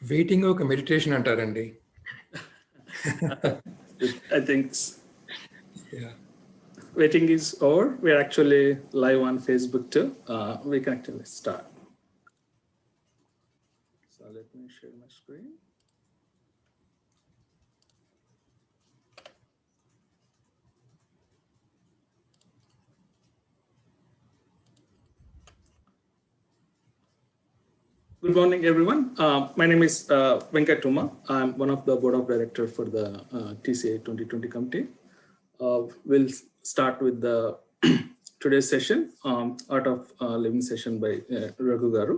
Waiting ఒక meditation అంటారండి. I think Yeah. waiting is over. We're actually live on Facebook too. We can actually start. So let me share my screen. Good morning, everyone. My name is Venkatramreddy. I'm one of the board of directors for the TCA 2020 committee. We'll start with the today's session, Art of Living session by Raghu Garu.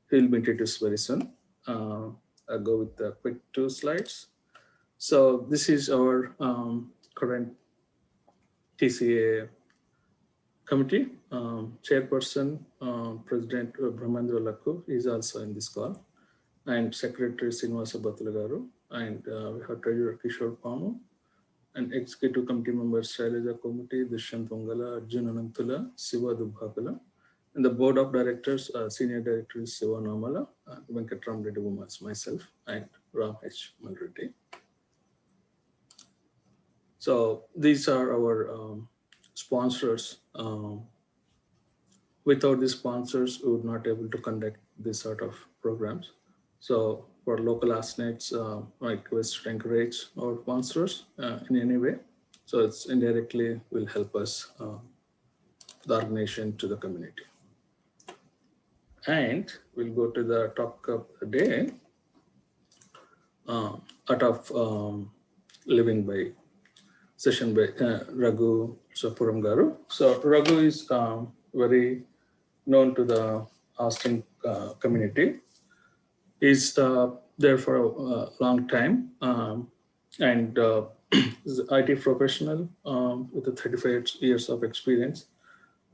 He'll be introduced very soon. I'll go with the quick 2 slides. So this is our current TCA committee. Chairperson, President Brahmendra Lakku is also in this call, and Secretary Srinivasa Batulagaru, and we have Treasurer Kishore Panu, and Executive Committee members Shailaja Komati, Dushyant Vongala, Arjun Anantula, Siva Dubhakala, and the Board of Directors, Senior Director is Siva Namala, Venkatramreddy, Vumma, myself, and Ram H. Malreddy. So these are our sponsors. Without these sponsors, we would not able to conduct this sort of programs. So for local ASNETs, I request to encourage our sponsors in any way. So it's indirectly will help us, the organization, to the community. And we'll go to the talk of the day, Art of Living by session by Raghu Sapuram Garu. So Raghu is very known to the Austin community. He's there for a long time, and is an IT professional with 35 years of experience.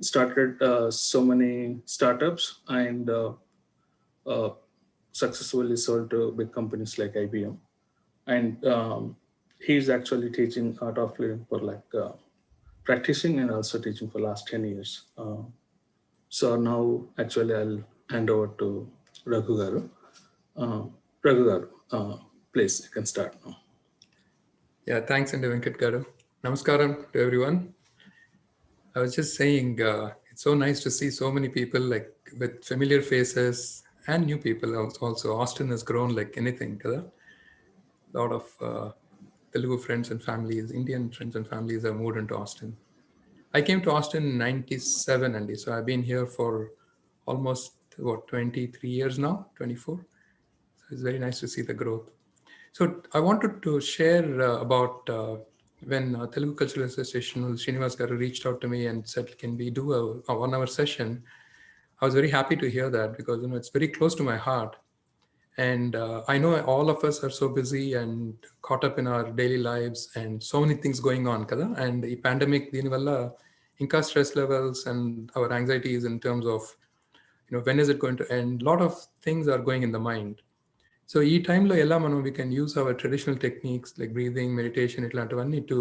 Started so many startups and successfully sold to big companies like IBM. And he's actually teaching Art of Living for like practicing and also teaching for last 10 years. So now actually I'll hand over to Raghu Garu. Raghu Garu, please, you can start now. Yeah, thanks, and Venkat Garu. Namaskaram to everyone. I was just saying, it's so nice to see so many people like with familiar faces and new people also. Austin has grown like anything. A lot of Telugu friends and families, Indian friends and families have moved into Austin. I came to Austin in 97, Andy. So I've been here for almost, 23 years now, 24. So it's very nice to see the growth. So I wanted to share about when Telugu Cultural Association, Srinivas Garu reached out to me and said, can we do a 1-hour session? I was very happy to hear that because, it's very close to my heart. And I know all of us are so busy and caught up in our daily lives and so many things going on. And the pandemic, deenivalla, inka stress levels and our anxieties in terms of, when is it going to end? A lot of things are going in the mind. So ఈ టైంలో ఎలా మనం we can use our traditional techniques like breathing, meditation, ఇట్లాంటివన్నీ to,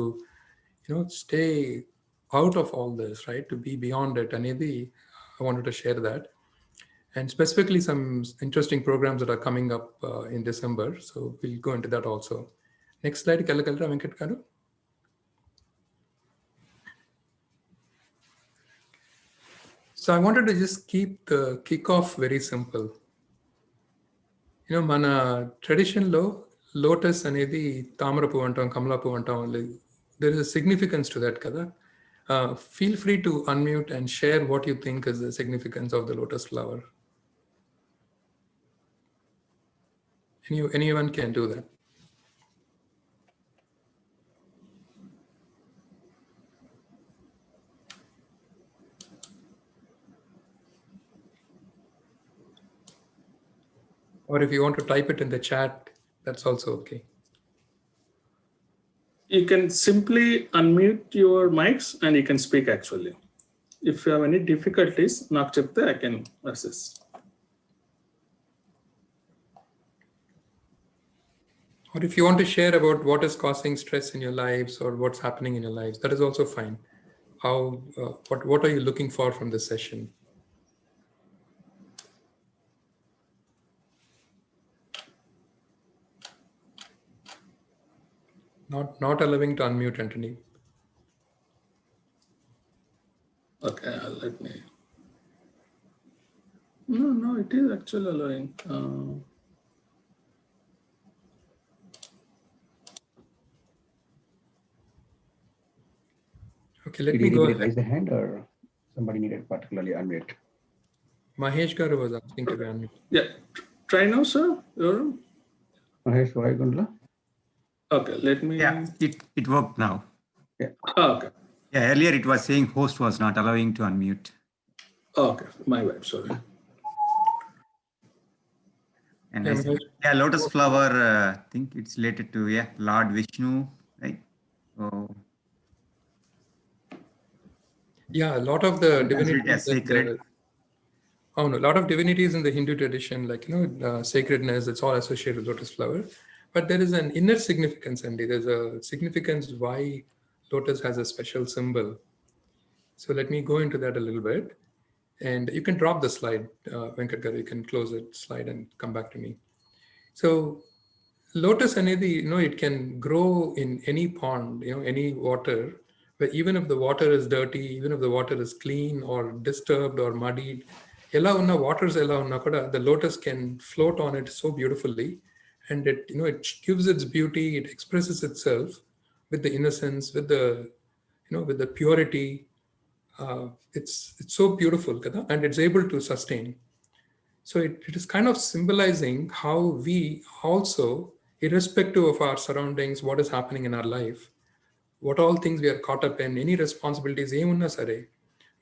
stay out of all this, right? To be beyond it. అనేది I wanted to share that. And specifically some interesting programs that are coming up in December. So we'll go into that also. Next slide, Kalakalra Venkat Garu. So I wanted to just keep the kickoff very simple. మన ట్రెడిషన్లో lotus అనేది తామర పువ్వు అంటాం, కమలా పువ్వు అంటాం. There is a significance to that కదా. Feel free to unmute and share what you think is the significance of the lotus flower. Anyone can do that. Or if you want to type it in the chat, that's also okay. You can simply unmute your mics and you can speak actually. If you have any difficulties, నాకు చెప్తే I can assist. Or if you want to share about what is causing stress in your lives or what's happening in your lives, that is also fine. What are you looking for from this session? Not allowing to unmute, Anthony. Okay, let me. No, it is actually allowing. Okay, let Did me go anybody ahead. raise the hand or somebody needed particularly unmute? Mahesh Garu was asking to be unmuted. Yeah, try now, sir. Mahesh Vaigundla? Okay, let me. Yeah, it worked now. Yeah. Okay. Yeah, earlier it was saying host was not allowing to unmute. Okay, my bad. Sorry. And Yeah, I said, yeah, lotus flower, I think it's related to, yeah, Lord Vishnu, right? Oh, yeah, a lot of the consider it divinities as sacred. a lot of divinities in the Hindu tradition, like sacredness, it's all associated with lotus flower. But there is an inner significance, and there's a significance why lotus has a special symbol. So let me go into that a little bit. And you can drop the slide, Venkat Garu, you can close the slide and come back to me. So lotus anedi, it can grow in any pond, any water, but even if the water is dirty, even if the water is clean or disturbed or muddied, ella unna waters ella unna kuda, the lotus can float on it so beautifully, and it gives its beauty, it expresses itself with the innocence, with the purity. It's so beautiful, kada, and it's able to sustain. So it is kind of symbolizing how we also, irrespective of our surroundings, what is happening in our life, what all things we are caught up in, any responsibilities, emunna sare,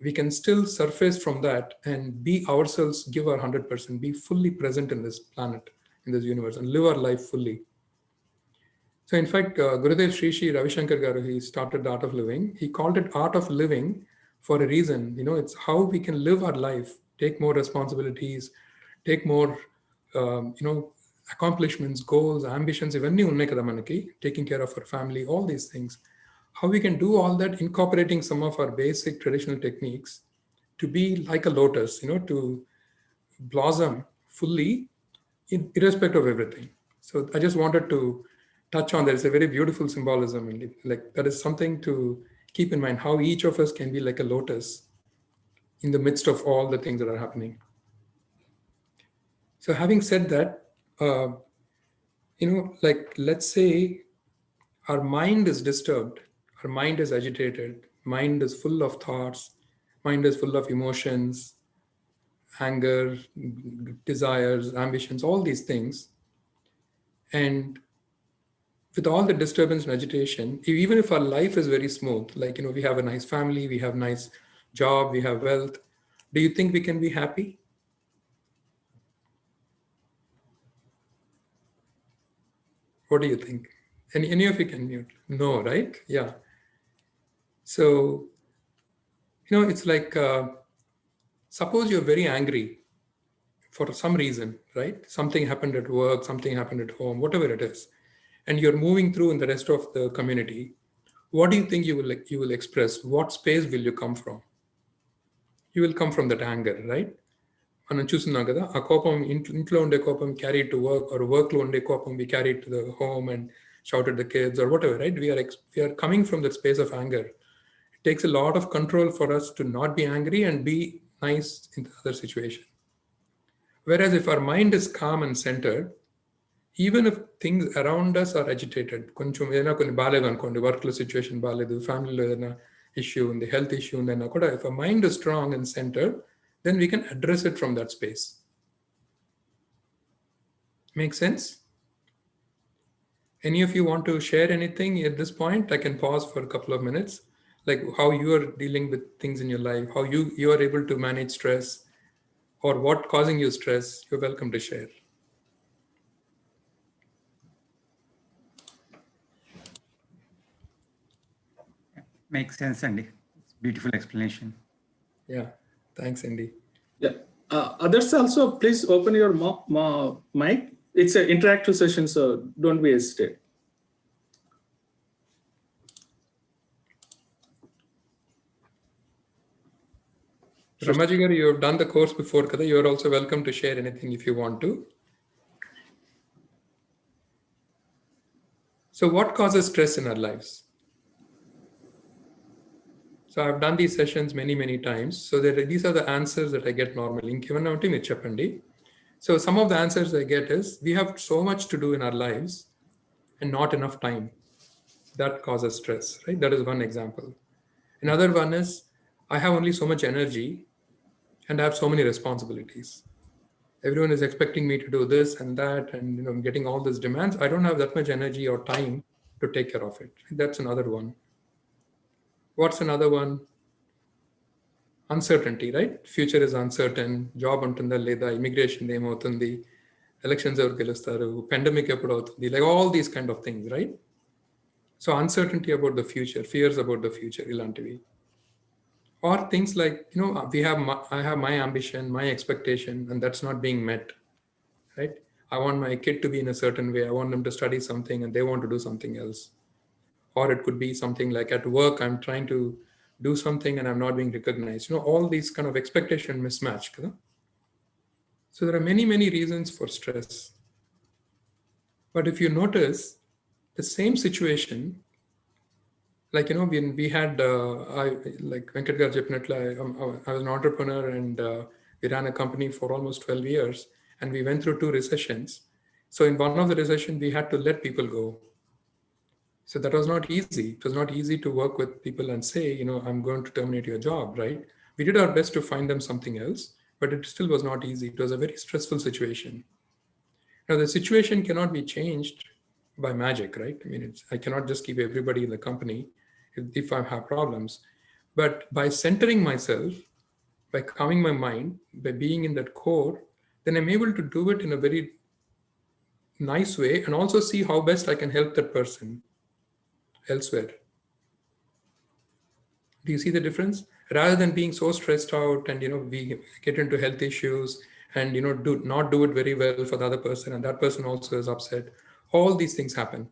we can still surface from that and be ourselves, give our 100%, be fully present in this planet, in this universe, and live our life fully. So, in fact, Gurudev Sri Sri Ravi Shankar Garu, he started the Art of Living. He called it Art of Living for a reason. It's how we can live our life, take more responsibilities, take more, accomplishments, goals, ambitions, ఇవన్నీ ఉన్నాయి కదా మనకి, taking care of our family, all these things. How we can do all that, incorporating some of our basic traditional techniques to be like a lotus, to blossom fully irrespective of everything. So I just wanted to touch on that. It's a very beautiful symbolism, and like that is something to keep in mind, how each of us can be like a lotus in the midst of all the things that are happening. So having said that, uh, like let's say our mind is disturbed, our mind is agitated, mind is full of thoughts, mind is full of emotions, anger, desires, ambitions, all these things. And with all the disturbance and agitation, even if our life is very smooth, like, we have a nice family, we have nice job, we have wealth, do you think we can be happy? What do you think? Any of you can mute? No, right? Yeah. So, it's like, suppose you're very angry for some reason, right? Something happened at work, something happened at home, whatever it is, and you're moving through in the rest of the community. What do you think you will express? What space will you come from? You will come from that anger, right? మనం చూస్తున్నాం కదా, ఆ కోపం ఇంట్లో ఉండే కోపం carry to work, are వర్క్లో ఉండే కోపం we carry to the home and shout at the kids or whatever, right? We are coming from that space of anger. It takes a lot of control for us to not be angry and be nice in the other situation. Whereas if our mind is calm and centered, even if things around us are agitated, కొంచెం ఏదైనా కొన్ని బాగాలేదు అనుకోండి, వర్క్లో situation బాగాలేదు, ఫ్యామిలీలో ఏదైనా issue ఉంది, హెల్త్ ఇష్యూ ఉందన్నా కూడా, if our mind is strong and centered, then we can address it from that space. Make sense? Any of you want to share anything at this point? I can pause for a couple of minutes, like how you are dealing with things in your life, how you are able to manage stress, or what causing you stress. You're welcome to share. Makes sense, Andy. It's beautiful explanation. Yeah, thanks, Andy. Yeah. Others also, please open your mic. It's an interactive session, so don't be hesitate. Ramaji garu, you have done the course before, kada. You are also welcome to share anything if you want to. So what causes stress in our lives? So I've done these sessions many times. So these are the answers that I get normally. Inkevanna మీరు చెప్పండి. So some of the answers I get is we have so much to do in our lives and not enough time. That causes stress, right? That is one example. Another one is I have only so much energy and I have so many responsibilities. Everyone is expecting me to do this and that, and I'm getting all these demands. I don't have that much energy or time to take care of it. That's another one. What's another one? Uncertainty, right? Future is uncertain. Job untunda leda, immigration emoutundi, elections evaru gelustaru, pandemic eppudu avutundi, like all these kind of things, right? So uncertainty about the future, fears about the future, ilantivi. Or things like, I have my ambition, my expectation, and that's not being met, right? I want my kid to be in a certain way. I want them to study something and they want to do something else. Or it could be something like at work, I'm trying to do something and I'm not being recognized. All these kind of expectation mismatch. So there are many reasons for stress. But if you notice the same situation, like, when we had, like Venkat garu cheppinatlu, I was an entrepreneur and we ran a company for almost 12 years and we went through 2 recessions. So in one of the recession, we had to let people go. So that was not easy. It was not easy to work with people and say, I'm going to terminate your job, right? We did our best to find them something else, but it still was not easy. It was a very stressful situation. Now, the situation cannot be changed by magic, right? I mean, I cannot just keep everybody in the company if I have problems. But by centering myself, by calming my mind, by being in that core, then I'm able to do it in a very nice way and also see how best I can help that person elsewhere. Do you see the difference? Rather than being so stressed out and we get into health issues and do not do it very well for the other person and that person also is upset. All these things happen.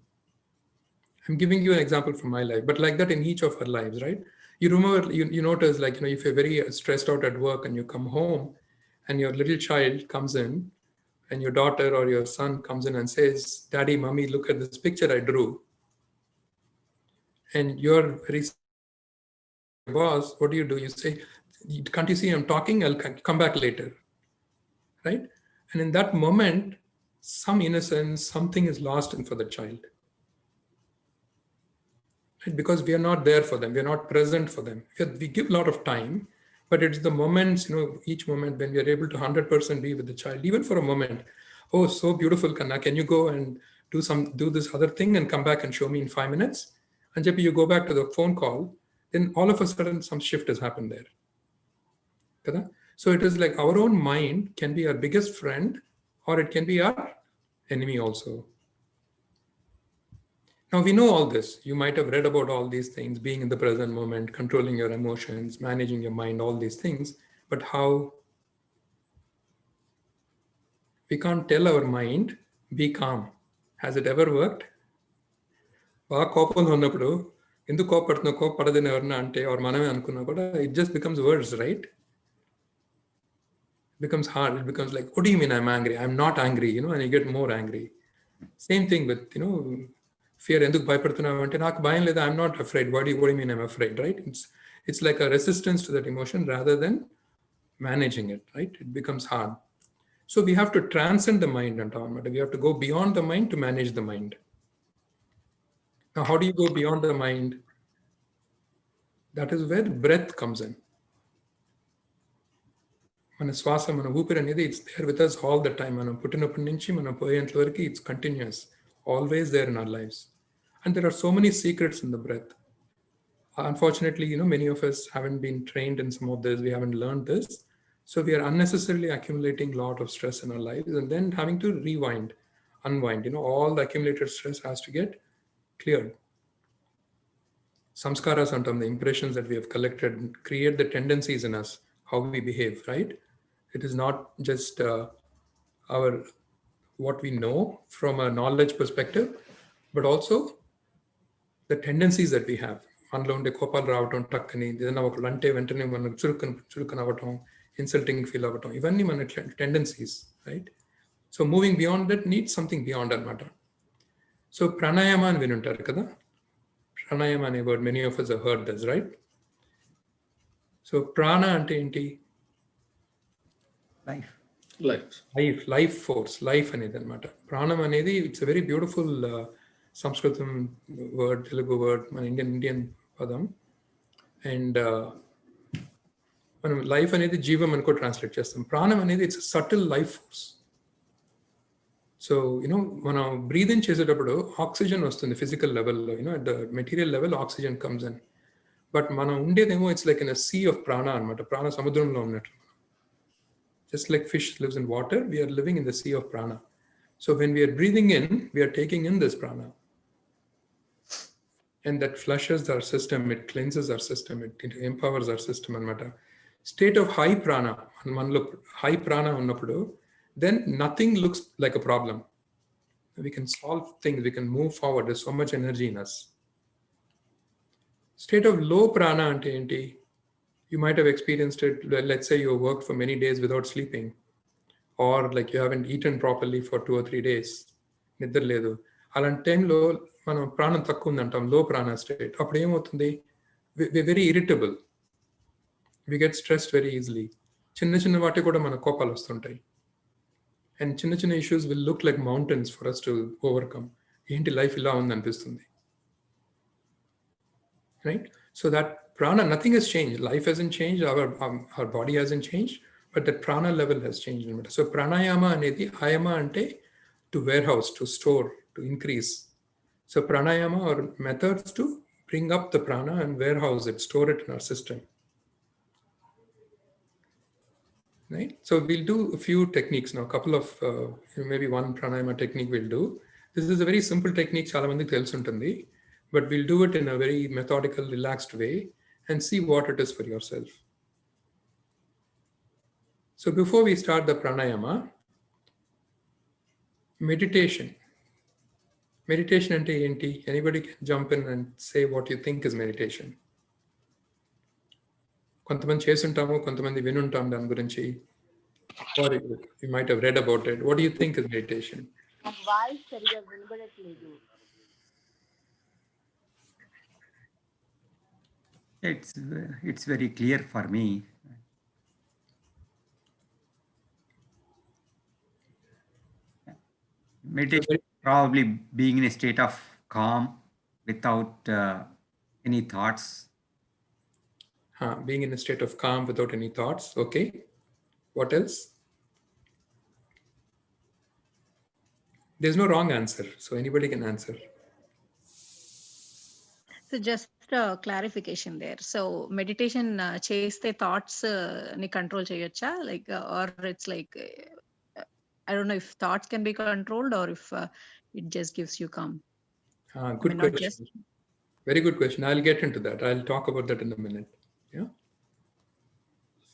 I'm giving you an example from my life, but like that in each of our lives, right? You remember, you notice, like, if you're very stressed out at work and you come home and your little child comes in and your daughter or your son comes in and says, Daddy, Mommy, look at this picture I drew. And you're very boss, what do? You say, can't you see I'm talking? I'll come back later, right? And in that moment, some innocence, something is lost in for the child. Right? Because we are not there for them, we are not present for them. We give a lot of time, but it's the moments, each moment when we are able to 100% be with the child, even for a moment. Oh, so beautiful, Kanna. Can you go and do this other thing and come back and show me in 5 minutes? And Jeppy, you go back to the phone call, then all of a sudden some shift has happened there. So it is like our own mind can be our biggest friend or it can be our enemy also. Now we know all this. You might have read about all these things, being in the present moment, controlling your emotions, managing your mind, all these things. But how? We can't tell our mind, be calm. Has it ever worked? It just becomes worse, right? It becomes hard. It becomes like, what do you mean I'm angry? I'm not angry, and you get more angry. Same thing with, fear. ఎందుకు భయపడుతున్నావు అంటే నాకు భయం లేదా, I'm not afraid. What do you mean I'm afraid, right? It's like a resistance to that emotion rather than managing it, right? It becomes hard. So we have to transcend the mind, and we have to go beyond the mind to manage the mind. Now, how do you go beyond the mind? That is where breath comes in. మన శ్వాస, మన ఊపిరి అనేది it's there with us all the time. మనం పుట్టినప్పటి నుంచి మనం పోయేంత వరకు it's continuous, always there in our lives. And there are so many secrets in the breath. Unfortunately, many of us haven't been trained in some of this. We haven't learned this. So we are unnecessarily accumulating a lot of stress in our lives and then having to unwind. All the accumulated stress has to get cleared. Samskaras antam, the impressions that we have collected create the tendencies in us, how we behave, right? It is not just what we know from a knowledge perspective, but also the tendencies that we have. మనలో ఉండే కోపాలు రావటం, టక్కని ఏదైనా ఒకళ్ళు అంటే వెంటనే మనం చురుకన అవ్వటం, ఇన్సల్టింగ్ ఫీల్ అవ్వటం, ఇవన్నీ మన tendencies, right? So moving beyond that needs something beyond అనమాట. సో ప్రాణాయామ అని వినుంటారు కదా. ప్రాణాయామ అనే word many of us have heard this, right? So ప్రాణ అంటే ఏంటి? Life. లైఫ్ ఫోర్స్, లైఫ్ అనేది అనమాట. ప్రాణం అనేది ఇట్స్ అ వెరీ బ్యూటిఫుల్ సంస్కృతం వర్డ్, తెలుగు వర్డ్, మన ఇండియన్ పదం. అండ్ మనం లైఫ్ అనేది జీవం అనుకో ట్రాన్స్లేట్ చేస్తాం. ప్రాణం అనేది it's subtle life force. So మనం బ్రీద్ ఇన్ చేసేటప్పుడు ఆక్సిజన్ వస్తుంది ఫిజికల్ లెవెల్లో, at the material level oxygen comes in. But మనం ఉండేదేమో it's like in a sea of prana అనమాట. ప్రాణ సముద్రంలో ఉన్నట్టు. Just like fish lives in water, we are living in the sea of prana. So when we are breathing in, we are taking in this prana. And that flushes our system, it cleanses our system, it empowers our system. State of high prana, high prana unnapudu, then nothing looks like a problem. We can solve things, we can move forward. There's so much energy in us. State of low prana ante enti? You might have experienced it. Let's say you worked for many days without sleeping, or like you haven't eaten properly for 2 or 3 days. నిద్ర లేదు. అలాంటి టైంలో మనం ప్రాణం తక్కువ ఉందంటాం, లో ప్రాణ state. అప్పుడు ఏమవుతుంది? Very irritable, we get stressed very easily. చిన్న చిన్న వాటి కూడా మన కోపాలు వస్తుంటాయి. అండ్ చిన్న చిన్న issues will look like mountains for us to overcome. ఏంటి లైఫ్ ఇలా ఉంది అనిపిస్తుంది, right? So that prana, nothing has changed. Life hasn't changed. Our body hasn't changed, but the prana level has changed. So pranayama anedi, ayama ante to warehouse, to store, to increase. So pranayama are methods to bring up the prana and warehouse it, store it in our system. Right? So we'll do a few techniques now, a couple of, maybe one pranayama technique we'll do. This is a very simple technique, chaala mandiki telusuntundi. But we'll do it in a very methodical, relaxed way and see what it is for yourself. So before we start the pranayama, meditation. Meditation ante enti? Anybody can jump in and say what you think is meditation. కొంతమంది చేస్తుంటాము, కొంతమంది వినుంటాం దాని గురించి. Or you might have read about it. What do you think is meditation? Voice సరిగా వినబడట్లేదు. It's very clear for me. Meditation, probably being in a state of calm without any thoughts. Being in a state of calm without any thoughts. Okay. What else? There's no wrong answer, so anybody can answer. So just clarification there. So meditation cheste thoughts ni control cheyocha, like or it's like I don't know if thoughts can be controlled or if it just gives you calm. Good question. Very good question. I'll get into that. I'll talk about that in a minute. Yeah.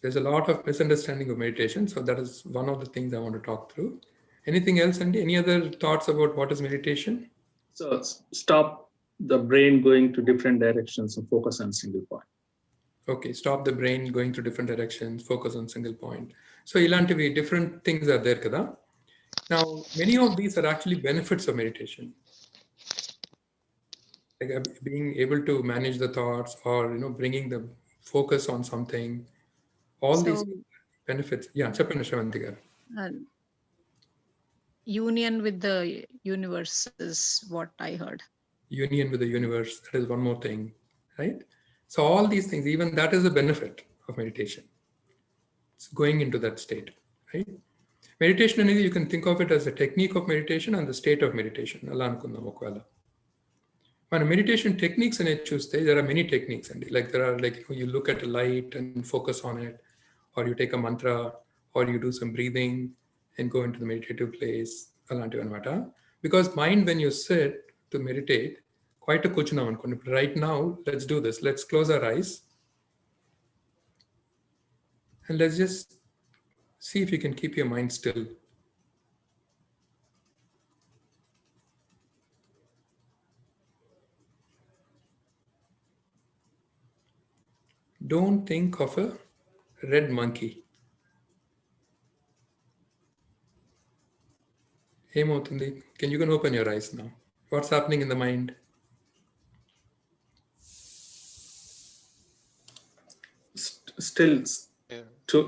There's a lot of misunderstanding of meditation, so that is one of the things I want to talk through. Anything else, Andy? Any other thoughts about what is meditation? So stop the brain going to different directions and focus on single point. Okay, stop the brain going to different directions, focus on single point. So ilantivi different things are there kada. Now many of these are actually benefits of meditation, like being able to manage the thoughts, or bringing the focus on something. All these benefits. Yeah, cheppandi Shravanti garu. Union with the universe is what I heard. Union with the universe, that is one more thing, right? So all these things, even that is a benefit of meditation. It's going into that state, right? Meditation అనేది you can think of it as a technique of meditation and the state of meditation. అలా అనుకుందాం ఒకవేళ. మన meditation techniques అనేది చూస్తే there are many techniques అండి. Like there are you look at a light and focus on it, or you take a mantra, or you do some breathing and go into the meditative place. అలాంటివి అనమాట. Because mind, when you sit to meditate, quite a కూర్చున్నాం అనుకోండి. Right now, let's do this. Let's close our eyes and let's just see if you can keep your mind still. Don't think of a red monkey. ఏమవుతుంది? You can open your eyes now. What's happening in the mind? Still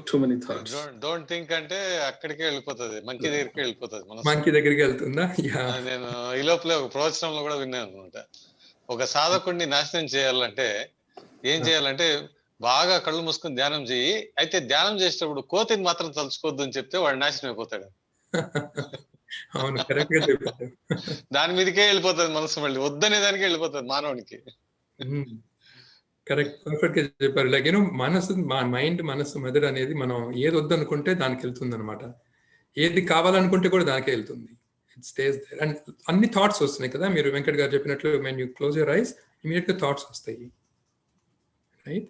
too many thoughts. Don't think అంటే అక్కడికే వెళ్ళిపోతుంది, monkey దగ్గరికి వెళ్ళిపోతుంది మనసు. Monkey దగ్గరికి వెళ్తుందా? నేను ఈ లోపలే ఒక ప్రవచనంలో కూడా విన్నాను అనమాట. ఒక సాధకుడిని నాశనం చేయాలంటే ఏం చేయాలంటే బాగా కళ్ళు మూసుకొని ధ్యానం చేయి, అయితే ధ్యానం చేసేటప్పుడు కోతిని మాత్రం తలుచుకోవద్దు అని చెప్తే వాడు నాశనం అయిపోతాడు. అవును, కరెక్ట్ గా చెప్పారు. దాని మీదకే వెళ్ళిపోతుంది మనసు, మళ్ళీ వద్దనే దానికి వెళ్ళిపోతుంది మానవునికి. కరెక్ట్, పర్ఫెక్ట్ గా చెప్పారు. లైక్ మనసు, మైండ్, మనసు, మెదడు అనేది మనం ఏది వద్దనుకుంటే దానికి వెళ్తుంది అనమాట. ఏది కావాలనుకుంటే కూడా దానికే వెళ్తుంది. It stays there. అండ్ అన్ని థాట్స్ వస్తున్నాయి కదా, మీరు వెంకట్ గారు చెప్పినట్లు, when you close your eyes immediate గా థాట్స్ వస్తాయి, రైట్?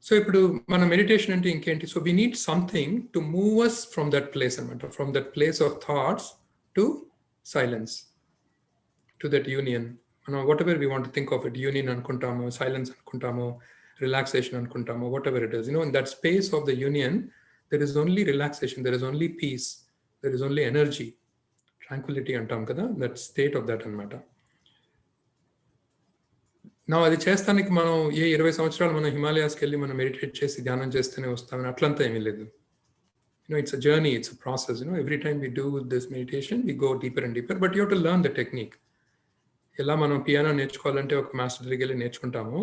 సో ఇప్పుడు మన మెడిటేషన్ అంటే ఇంకేంటి? So we need something to move us from that place అనమాట, from that place of thoughts to silence, to that union. మనం whatever we want think of it, union అనుకుంటాము, silence అనుకుంటాము, relaxation అనుకుంటాము, whatever it is, in that space of the union there is only relaxation, there is only peace, there is only energy, tranquility అంటాం కదా, that state of that అనమాట. నా అది చేస్తానికి మనం 20 సంవత్సరాలు మనం హిమాలయాస్కి వెళ్ళి మనం మెడిటేట్ చేసి ధ్యానం చేస్తూనే వస్తామని అట్లంతా ఏమీ లేదు. It's a journey, it's a process. Every time we do this meditation, we go deeper and deeper, but you have to learn the technique. ఎలా మనం పియానో నేర్చుకోవాలంటే ఒక మాస్టర్ దగ్గరికి వెళ్ళి నేర్చుకుంటాము,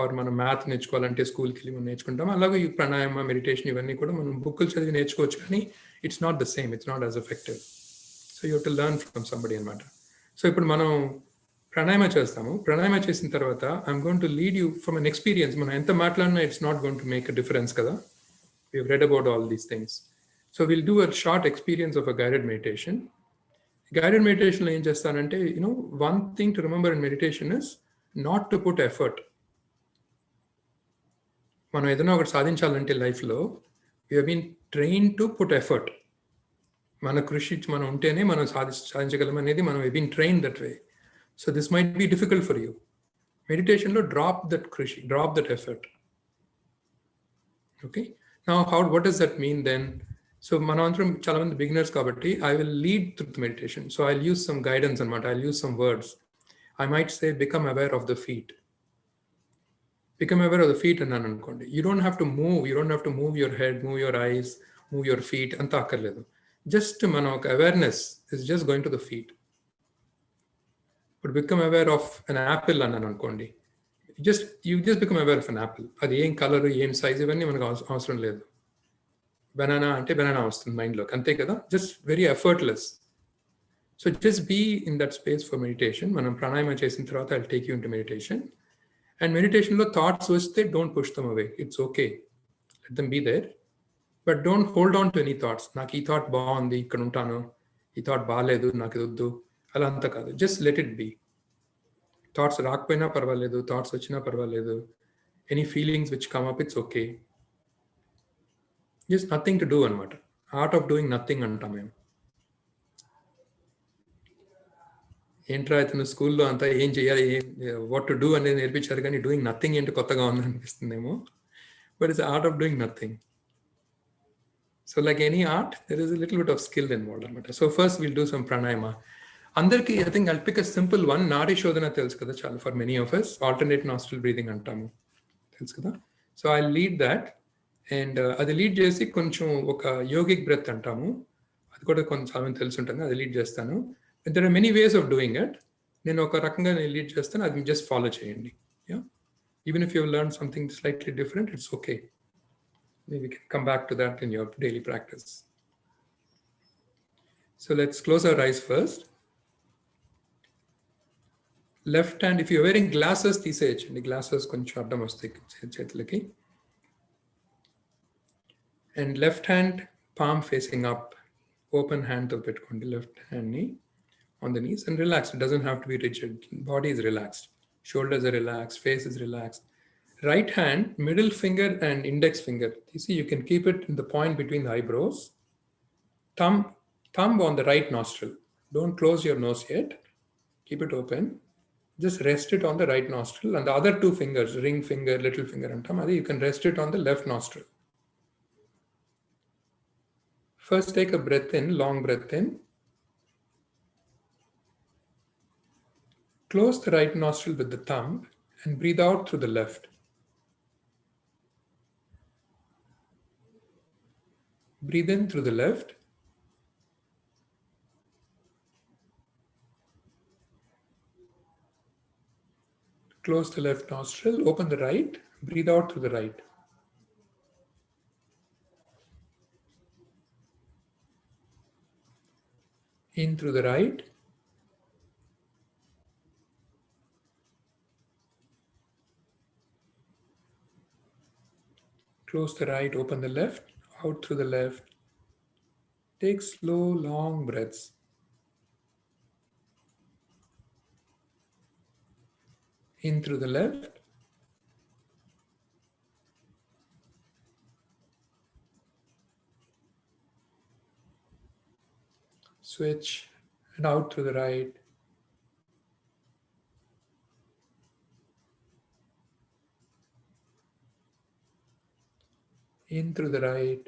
ఆర్ మనం మ్యాథ్ నేర్చుకోవాలంటే స్కూల్కి వెళ్ళి మనం నేర్చుకుంటాము, అలాగే ఈ ప్రాణాయామ, మెడిటేషన్ ఇవన్నీ కూడా మనం బుక్కులు చదివి నేర్చుకోవచ్చు, కానీ it's not the same, it's not as effective. So you have to learn from somebody అనమాట. సో ఇప్పుడు మనం ప్రాణాయామ చేస్తాము, ప్రాణాయామ చేసిన తర్వాత I'm going to lead you from an experience. మనం ఎంత మాట్లాడినా it's not going to make a difference కదా. We've read about all these things. So we'll do a short experience of a guided meditation. Guided meditation lo em chestanante, one thing to remember in meditation is not to put effort. మనం ఏదైనా ఒకటి సాధించాలంటే లైఫ్లో we have been trained to put effort. మన కృషి మనం ఉంటేనే మనం సాధించగలం అనేది మనం we have been trained that way. So this might be difficult for you. Meditation lo drop that krushi, drop that effort. Okay? Now, what does that mean then? So, manantram chala mandi beginners kabatti, I will lead through the meditation. So, I'll use some guidance and I'll use some words. I might say, become aware of the feet. Become aware of the feet and ankondi. You don't have to move. You don't have to move your head, move your eyes, move your feet. Anta akkarledu. Just awareness is just going to the feet. But become aware of an apple and ankondi. You just become aware of an apple. అది ఏం colour, ఏం size, ఇవన్నీ మనకు అవసరం లేదు. Banana అంటే banana వస్తుంది మైండ్లోకి, అంతే కదా. Just very effortless. So just be in that space for meditation. మనం ప్రాణాయామం చేసిన తర్వాత I take you into meditation. And మెడిటేషన్లో థాట్స్ వస్తే don't push them away. It's okay, let them be there, but don't hold on to any thoughts. నాకు ఈ thought బాగుంది, ఇక్కడ ఉంటాను, ఈ థాట్ బాగాలేదు, నాకు ఇది వద్దు, అలా అంతా కాదు. Just let it be. Thoughts రాకపోయినా పర్వాలేదు, థాట్స్ వచ్చినా పర్వాలేదు. Any feelings which come up, it's okay. Just nothing to do అనమాట. ఆర్ట్ ఆఫ్ డూయింగ్ నథింగ్ అంటాం మేము. ఏంట్రా ఇతను స్కూల్లో అంతా ఏం చేయాలి, వాట్ టు డూ అనేది నేర్పించారు, కానీ డూయింగ్ నథింగ్ ఏంటి కొత్తగా ఉంది అనిపిస్తుందేమో. But it's art of doing nothing. So like any art, there is a little bit of skill involved అనమాట. So first will do some pranayama. అందరికీ I think I'll pick a simple one. Nadi shodhana తెలుసు కదా చాలా, for many of us. Alternate nostril breathing అంటాము, తెలుసు కదా. So I lead that. And అది lead చేసి కొంచెం ఒక యోగిక్ బ్రెత్ అంటాము, అది కూడా కొంచెం తెలిసి ఉంటుంది, అది లీడ్ చేస్తాను. There are many ways of doing it. నేను ఒక రకంగా నేను లీడ్ చేస్తాను, అది జస్ట్ ఫాలో చేయండి. Yeah, even if you learn something slightly different, it's okay. We can come back to that in your daily practice. So let's close our eyes first. Left hand, if you're wearing glasses, తీసేయచ్చండి. Glasses కొంచెం అడ్డం వస్తాయి చేతులకి. And left hand, palm facing up. Open hand తో పెట్టుకోండి left hand ని on the knees and relax. It doesn't have to be rigid. Body is relaxed. Shoulders are relaxed. Face is relaxed. Right hand, middle finger and index finger. You see, you can keep it in the point between the eyebrows. Thumb on the right nostril. Don't close your nose yet. Keep it open. Just rest it on the right nostril, and the other two fingers, ring finger, little finger, and thumb, you can rest it on the left nostril. First take a breath in, long breath in. Close the right nostril with the thumb and breathe out through the left. Breathe in through the left. Close the left nostril, open the right, breathe out through the right. In through the right. Close the right, open the left, out through the left. Take slow, long breaths. In through the left. Switch and out through the right. In through the right.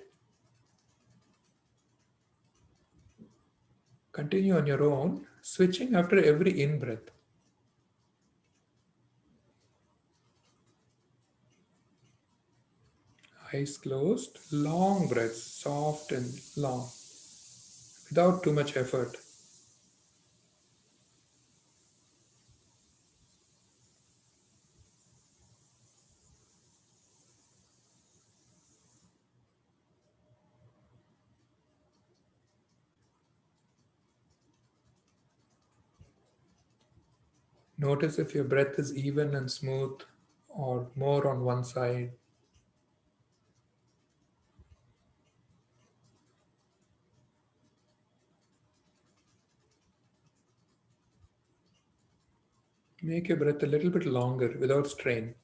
Continue on your own, switching after every in-breath. Eyes closed, long breaths, soft and long, without too much effort. Notice if your breath is even and smooth or more on one side. Make your breath a little bit longer without strain.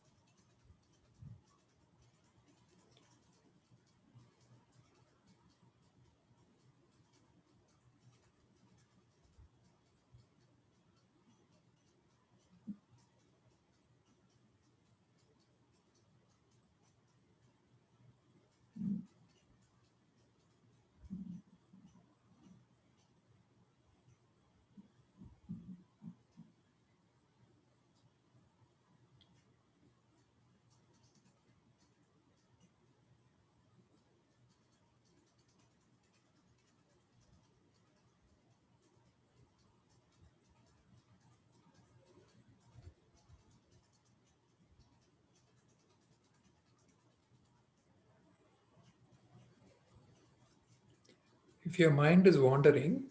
If your mind is wandering,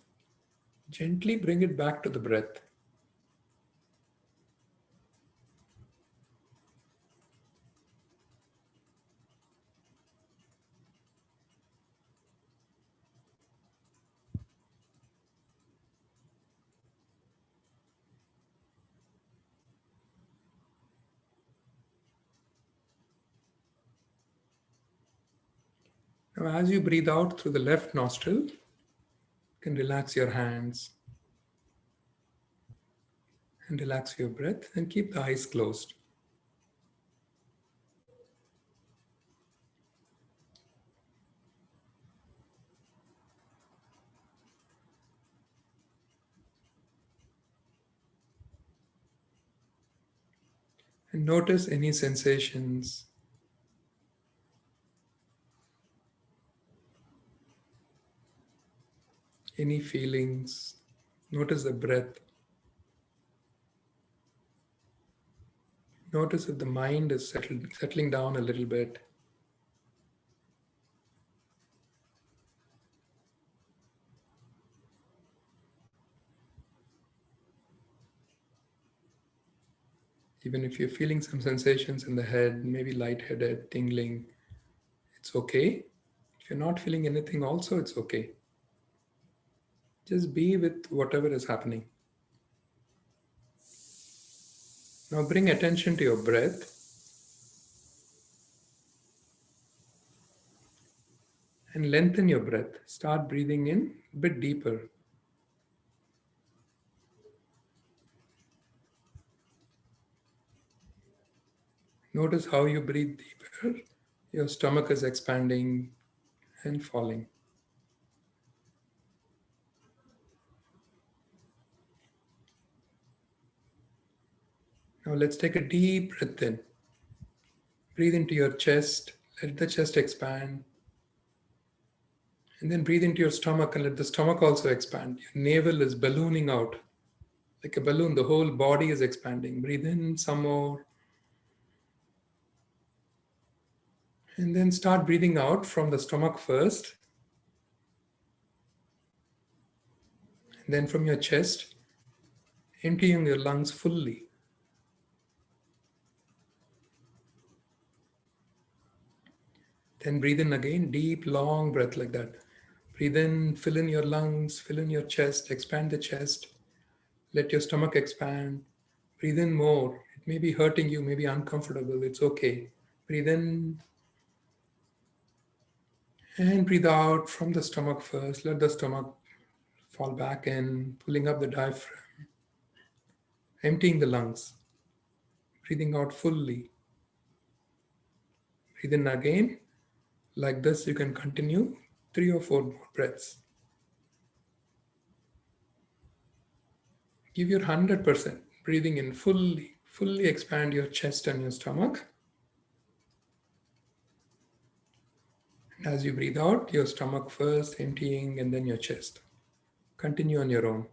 gently bring it back to the breath. Now, as you breathe out through the left nostril, you can relax your hands and relax your breath and keep the eyes closed. And notice any sensations, any feelings. Notice the breath. Notice if the mind is settling down a little bit. Even if you're feeling some sensations in the head, maybe lightheaded, tingling, it's okay. If you're not feeling anything, also, it's okay. Just be with whatever is happening. Now bring attention to your breath and lengthen your breath. Start breathing in a bit deeper. Notice how you breathe deeper. Your stomach is expanding and falling. Now let's take a deep breath in. Breathe into your chest, let the chest expand. And then breathe into your stomach and let the stomach also expand. Your navel is ballooning out. Like a balloon, the whole body is expanding. Breathe in some more. And then start breathing out from the stomach first. And then from your chest, emptying your lungs fully. Then breathe in again, deep, long breath like that. Breathe in, fill in your lungs, fill in your chest, expand the chest. Let your stomach expand. Breathe in more. It may be hurting you, may be uncomfortable. It's okay. Breathe in and breathe out from the stomach first. Let the stomach fall back in, pulling up the diaphragm, emptying the lungs. Breathing out fully. Breathe in again. Like this, you can continue 3 or 4 more breaths. Give your 100%. Breathing in fully, fully expand your chest and your stomach. As you breathe out, your stomach first, emptying, and then your chest. Continue on your own.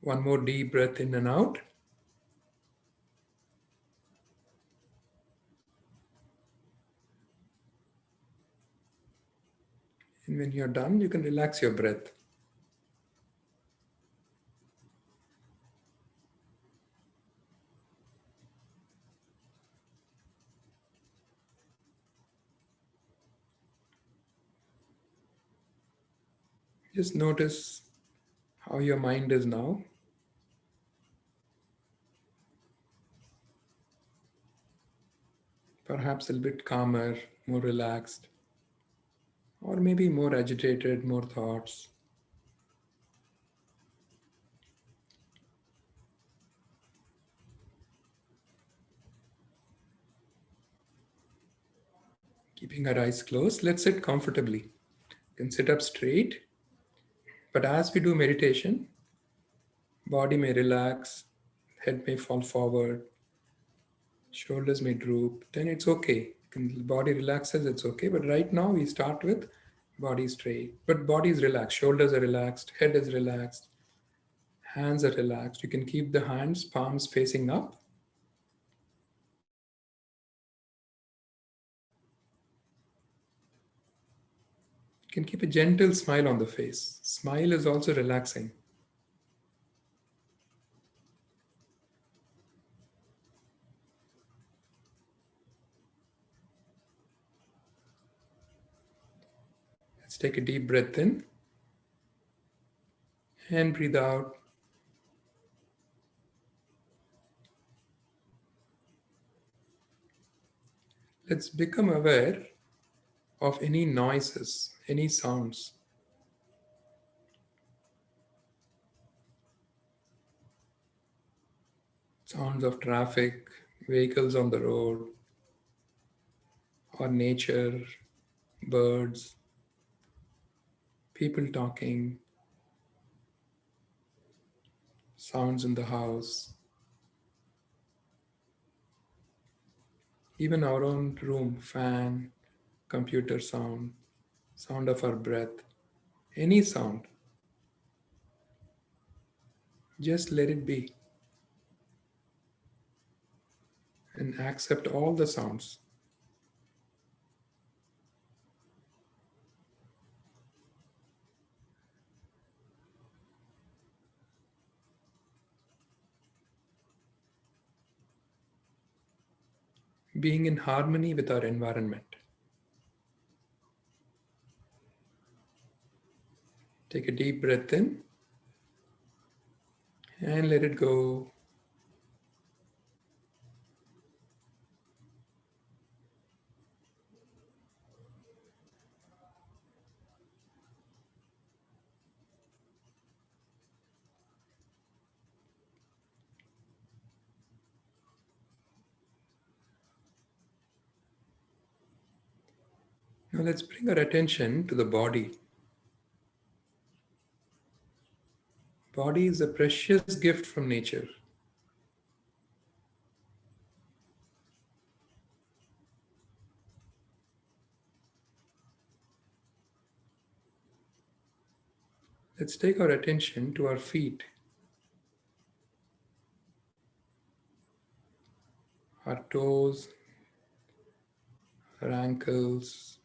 One more deep breath in and out. And when you're done, you can relax your breath. Just notice how your mind is now. Perhaps a little bit calmer, more relaxed, or maybe more agitated, more thoughts. Keeping our eyes closed, let's sit comfortably. You can sit up straight, but as we do meditation, body may relax, head may fall forward, shoulders may droop, then it's okay. Body relaxes, it's okay. But right now we start with body straight. But body is relaxed, shoulders are relaxed, head is relaxed, hands are relaxed. You can keep the hands, palms facing up. You can keep a gentle smile on the face. Smile is also relaxing. Let's take a deep breath in and breathe out. Let's become aware of any noises, any sounds. Sounds of traffic, vehicles on the road, or nature, birds, people talking, sounds in the house, even our own room, fan, computer sound, sound of our breath, any sound. Just let it be and accept all the sounds. Being in harmony with our environment. Take a deep breath in and let it go. Now let's bring our attention to the body. Body is a precious gift from nature. Let's take our attention to our feet. Our toes, our ankles,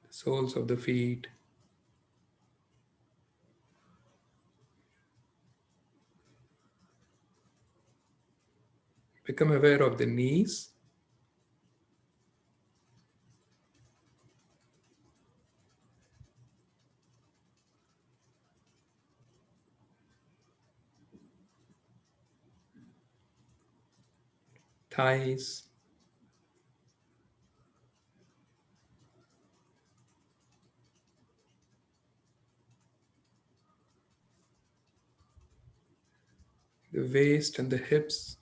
the soles of the feet. Become aware of the knees, thighs, the waist and the hips,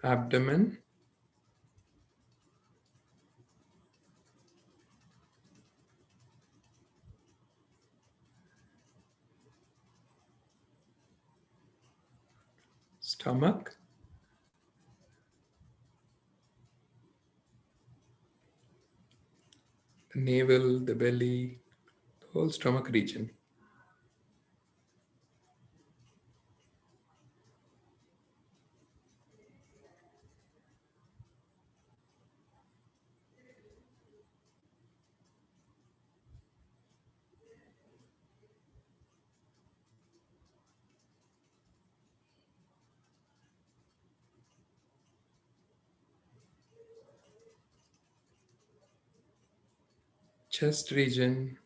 abdomen, stomach, the navel, the belly, the whole stomach region. Chest region,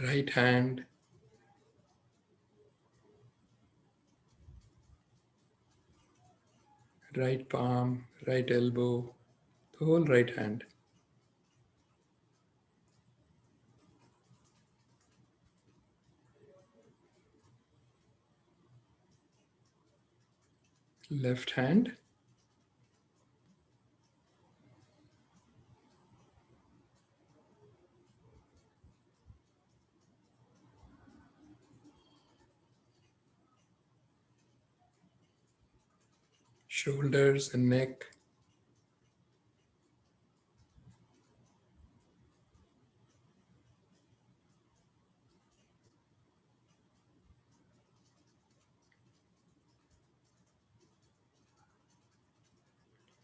right hand, right palm, right elbow, the whole right hand. Left hand, shoulders and neck,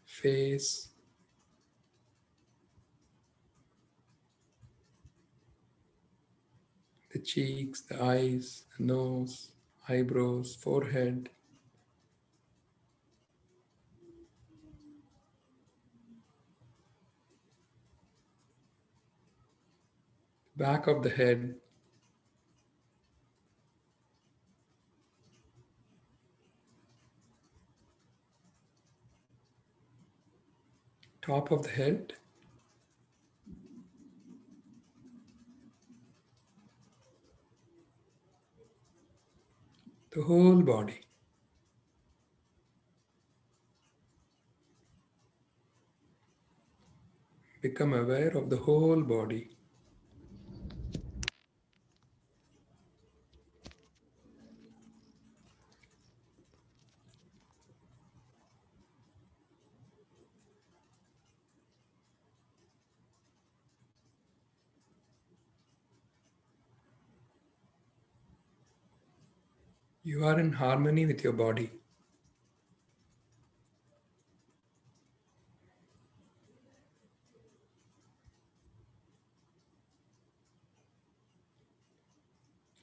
face, the cheeks, the eyes, the nose, eyebrows, forehead, back of the head, top of the head, the whole body. Become aware of the whole body. You are in harmony with your body.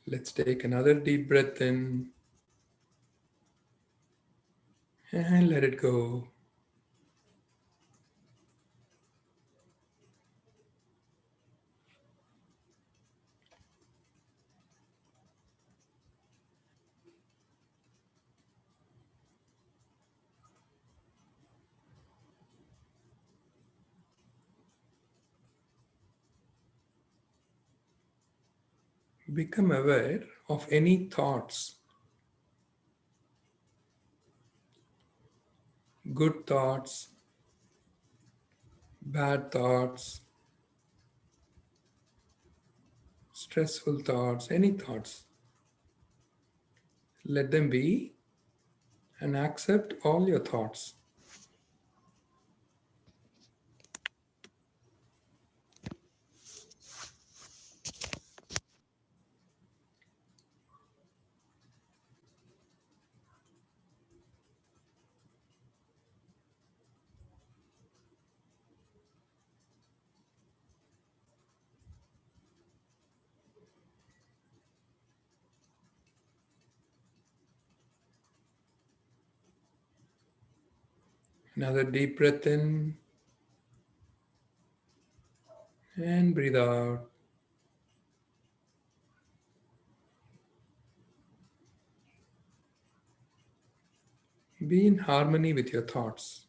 Let's take another deep breath in and let it go. Become aware of any thoughts, good thoughts, bad thoughts, stressful thoughts, any thoughts. Let them be and accept all your thoughts. Another deep breath in and breathe out. Be in harmony with your thoughts.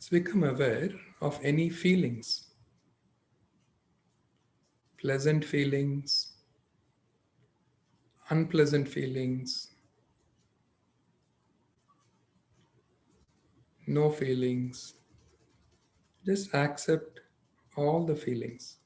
Let's become aware of any feelings, pleasant feelings, unpleasant feelings, no feelings. Just accept all the feelings.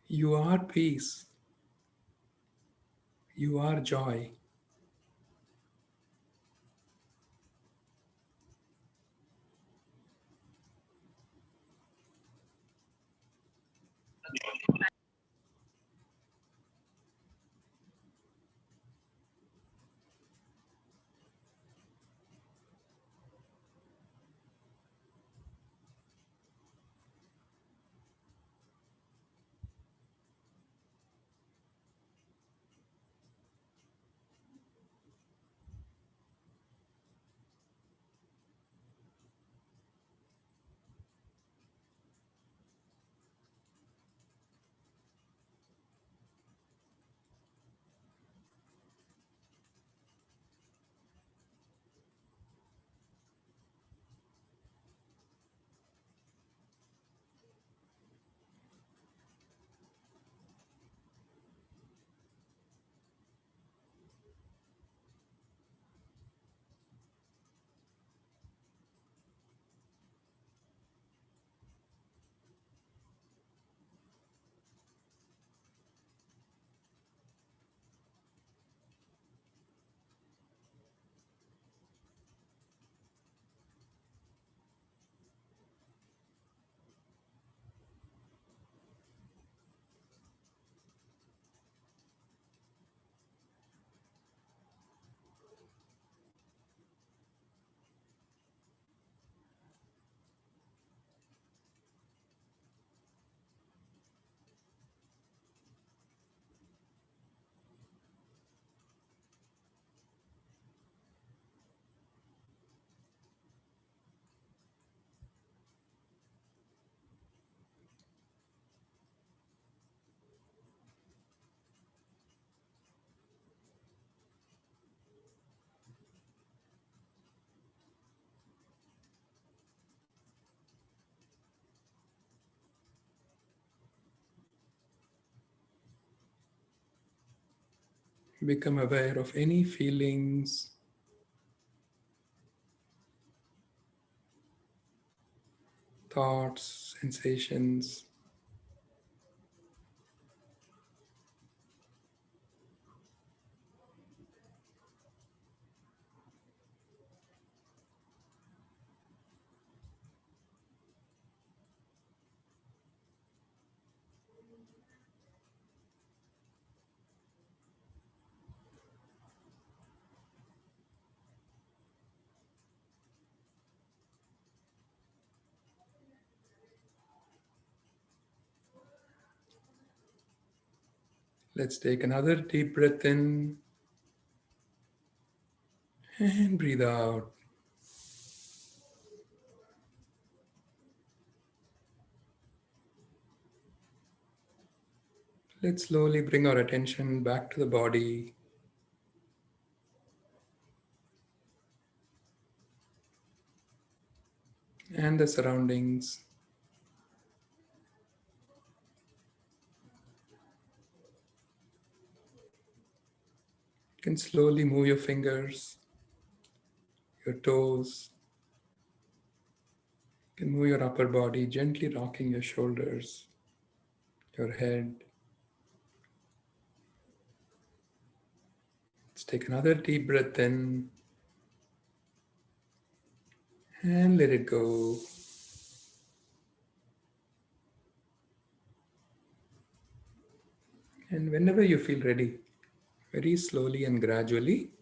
You are peace. You are joy. Become aware of any feelings, thoughts, sensations. Let's take another deep breath in and breathe out. Let's slowly bring our attention back to the body. And the surroundings. You can slowly move your fingers, your toes. You can move your upper body, gently rocking your shoulders, your head. Let's take another deep breath in and let it go. And whenever you feel ready, very slowly and gradually,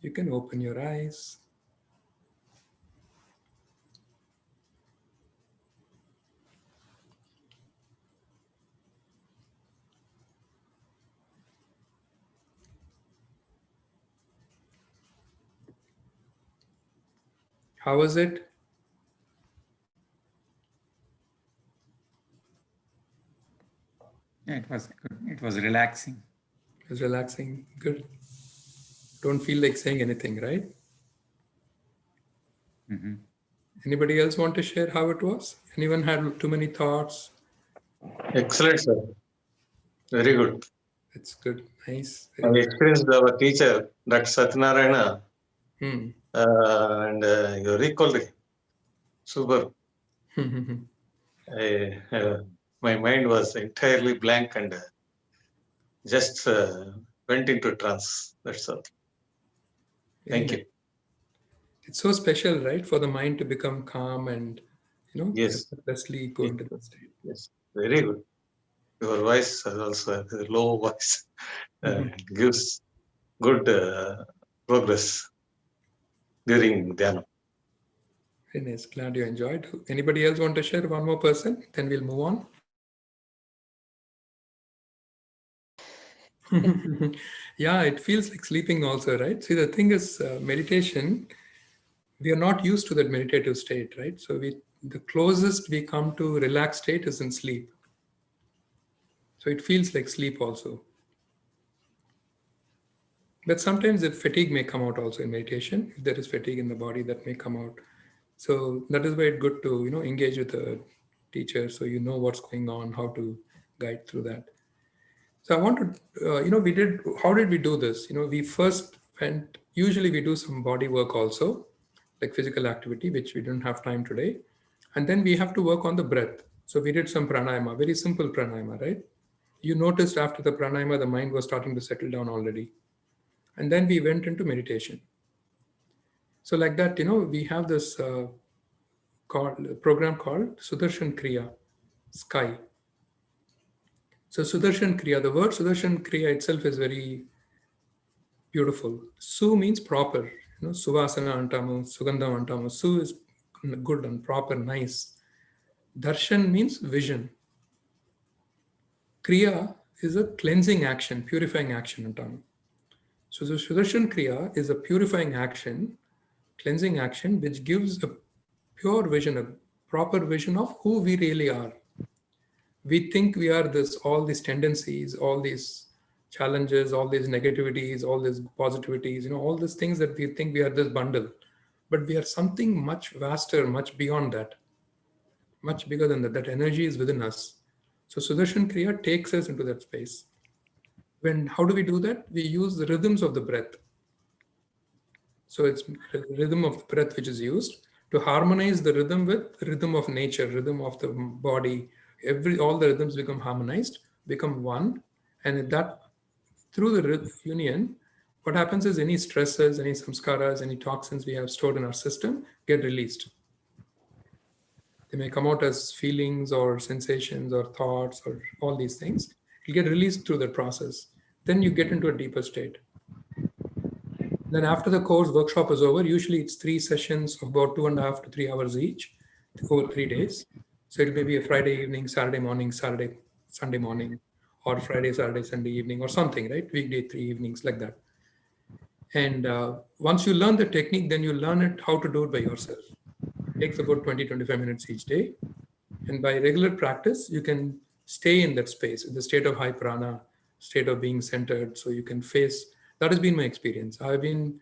you can open your eyes. How was it? Yeah, it was good. It was relaxing. It was relaxing. Good. Don't feel like saying anything, right? Mm-hmm. Anybody else want to share how it was? Anyone had too many thoughts? Excellent, sir. Very good. It's good. Nice. I Very nice. experienced our teacher, Dr. Satyanarayana, Hmm. and you recalled it. Super. My mind was entirely blank and just went into trance. That's all. Very Thank nice. you. It's so special, right? For the mind to become calm and, Yes. effortlessly go Yes. into that state. Yes. Very good. Your voice also, the low voice, gives good progress during Dhyana. Very nice. Glad you enjoyed. Anybody else want to share? One more person, then we'll move on. Yeah, it feels like sleeping also, right? See, the thing is, meditation, we are not used to that meditative state, right? So the closest we come to relaxed state is in sleep. So it feels like sleep also. But sometimes the fatigue may come out also in meditation. If there is fatigue in the body, that may come out. So that is why it's good to engage with a teacher, so you know what's going on, how to guide through that. So I want to, we did. How did we do this? We first went. Usually we do some body work also, like physical activity, which we don't have time today, and then we have to work on the breath. So we did some pranayama, very simple pranayama, right? You noticed after the pranayama, the mind was starting to settle down already, and then we went into meditation. So like that, we have this program called Sudarshan Kriya, Sky. So Sudarshan Kriya, the word Sudarshan Kriya itself is very beautiful. Su means proper. Suvasana antamu, Sugandham antamu. Su is good and proper, nice. Darshan means vision. Kriya is a cleansing action, purifying action antamu. So the Sudarshan Kriya is a purifying action, cleansing action, which gives a pure vision, a proper vision of who we really are. We think we are this, all these tendencies, all these challenges, all these negativities, all these positivities, all these things that we think we are this bundle, but we are something much vaster, much beyond that, much bigger than that. That energy is within us. So Sudarshan Kriya takes us into that space. How do we do that? We use the rhythms of the breath. So it's the rhythm of the breath which is used to harmonize the rhythm with rhythm of nature, rhythm of the body. All the rhythms become harmonized, become one, and that through the union, what happens is any stresses, any samskaras, any toxins we have stored in our system get released. They may come out as feelings or sensations or thoughts or all these things. It'll get released through the process. Then you get into a deeper state. Then after the course workshop is over, usually it's 3 sessions of about 2.5 to 3 hours each over 3 days. So it'll be a Friday evening, Saturday morning, Sunday morning, or Friday, Saturday, Sunday evening, or something, right? Weekday 3 evenings like that. And once you learn the technique, then you learn it how to do it by yourself. It takes about 20-25 minutes each day. And by regular practice, you can stay in that space, in the state of high prana, state of being centered. So you can face, that has been my experience. I've been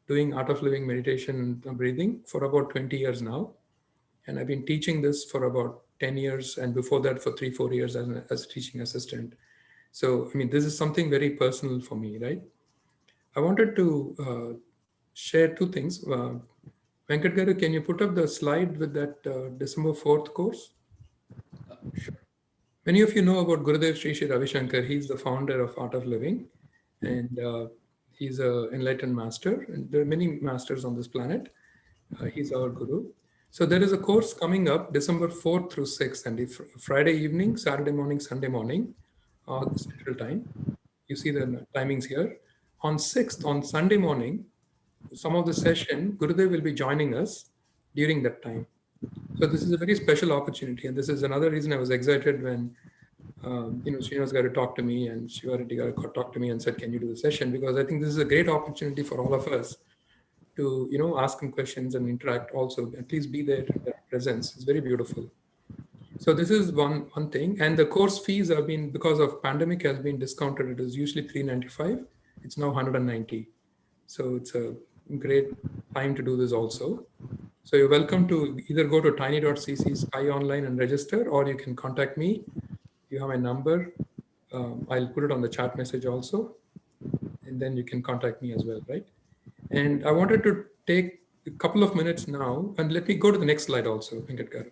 doing Art of Living meditation and breathing for about 20 years now. And I've been teaching this for about 10 years. And before that, for 3-4 years as a teaching assistant. So, I mean, this is something very personal for me, right? I wanted to share two things. Venkat Garu, can you put up the slide with that December 4th course? Sure. Many of you know about Gurudev Sri Sri Ravi Shankar. He's the founder of Art of Living, and he's an enlightened master. And there are many masters on this planet. He's our guru. So there is a course coming up December 4th through 6th, and Friday evening, Saturday morning, Sunday morning, Central Time. You see the timings here. On 6th, on Sunday morning, some of the session, Gurudev will be joining us during that time. So this is a very special opportunity, and this is another reason I was excited when Srinivas got to talk to me and Shiva Reddy got to talk to me and said, "Can you do the session?" Because I think this is a great opportunity for all of us to ask him questions and interact. Also, at least be there in their presence. It's very beautiful. So this is one thing, and the course fees have been, because of pandemic, has been discounted. It is usually 395. It's now 190. So it's a great time to do this also. So you're welcome to either go to tiny.cc Sky Online and register, or you can contact me. You have my number. I'll put it on the chat message also, and then you can contact me as well, right? And I wanted to take a couple of minutes now, and let me go to the next slide also, Venkat Garu.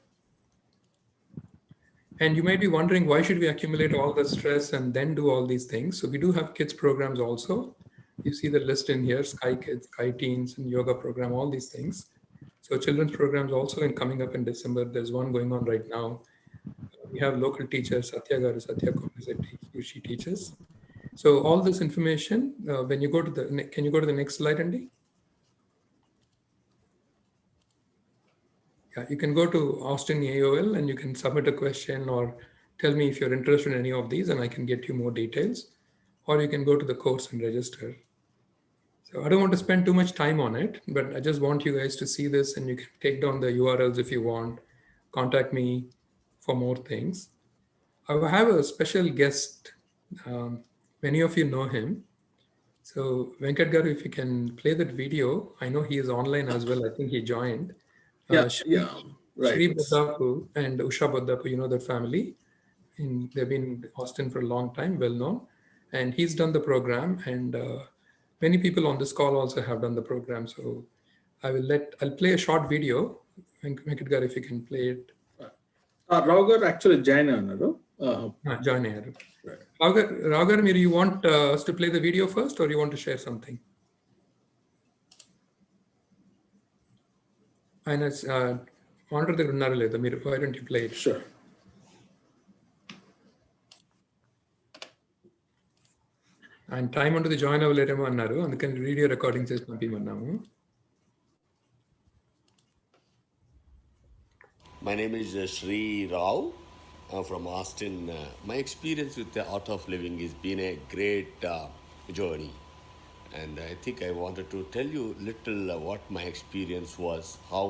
And you might be wondering, why should we accumulate all the stress and then do all these things? So we do have kids programs also. You see the list in here: Sky Kids, Sky Teens, and yoga program, all these things. So children's programs also coming up in December. There's one going on right now. We have local teachers, Satya Garu, Satya Komisetti, who she teaches. So all this information, when you go to can you go to the next slide, Andy? Yeah, you can go to Austin AOL and you can submit a question or tell me if you're interested in any of these and I can get you more details. Or you can go to the course and register. So I don't want to spend too much time on it, but I just want you guys to see this, and you can take down the URLs if you want. Contact me for more things. I have a special guest. Many of you know him. So Venkat Garu, if you can play that video, I know he is online as well. I think he joined. Yeah, Shri, right. Shri Baddapu and Usha Baddapu, you know that family. They've been in Austin for a long time, well known. And he's done the program, and many people on this call also have done the program. So I'll play a short video. Venkat Garu, if you can play it. Raugar actually join another. Join here. Right. Raugar, you want us to play the video first, or you want to share something? ఆయన monitor దగ్గర ఉన్నారా లేదా మీరు? Why don't you play it? Sure. ఆయన time ఉంటుంది join అవ్వలేరేమో అన్నారు, అందుకని video recording చేసి పంపించమన్నాము. My name is Sri Rao from Austin. My experience with the Art of Living has been a great journey. And I think I wanted to tell you little what my experience was, how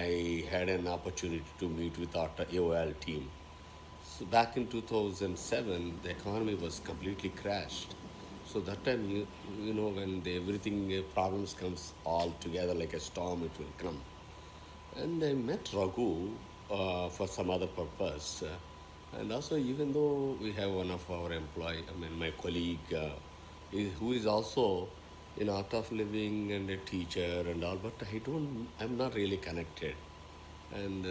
I had an opportunity to meet with our AOL team. So back in 2007, the economy was completely crashed. So that time, you know, when everything problems comes all together like a storm, it will come. And I met Raghu for some other purpose. And also, even though we have one of our employee, I mean, my colleague, who is also in Art of Living and a teacher and all, but I'm not really connected. And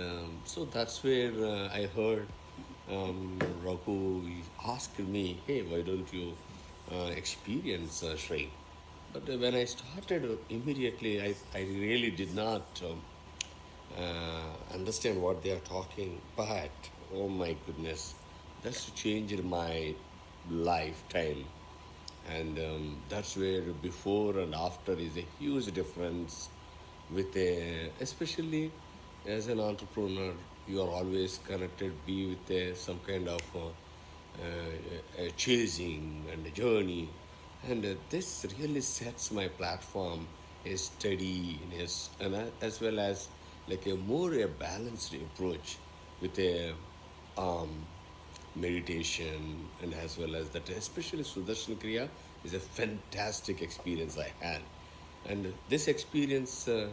so that's where I heard Raghu asked me, hey, why don't you experience shrine? But when I started, immediately I really did not understand what they are talking. But oh my goodness, that's changed my lifetime. And that's where before and after is a huge difference. With a, especially as an entrepreneur, you are always connected, be with some kind of chasing and a journey. And this really sets my platform a steadiness, and as well as like a more a balanced approach with a um, meditation, and as well as that, especially Sudarshan Kriya is a fantastic experience I had. And this experience, and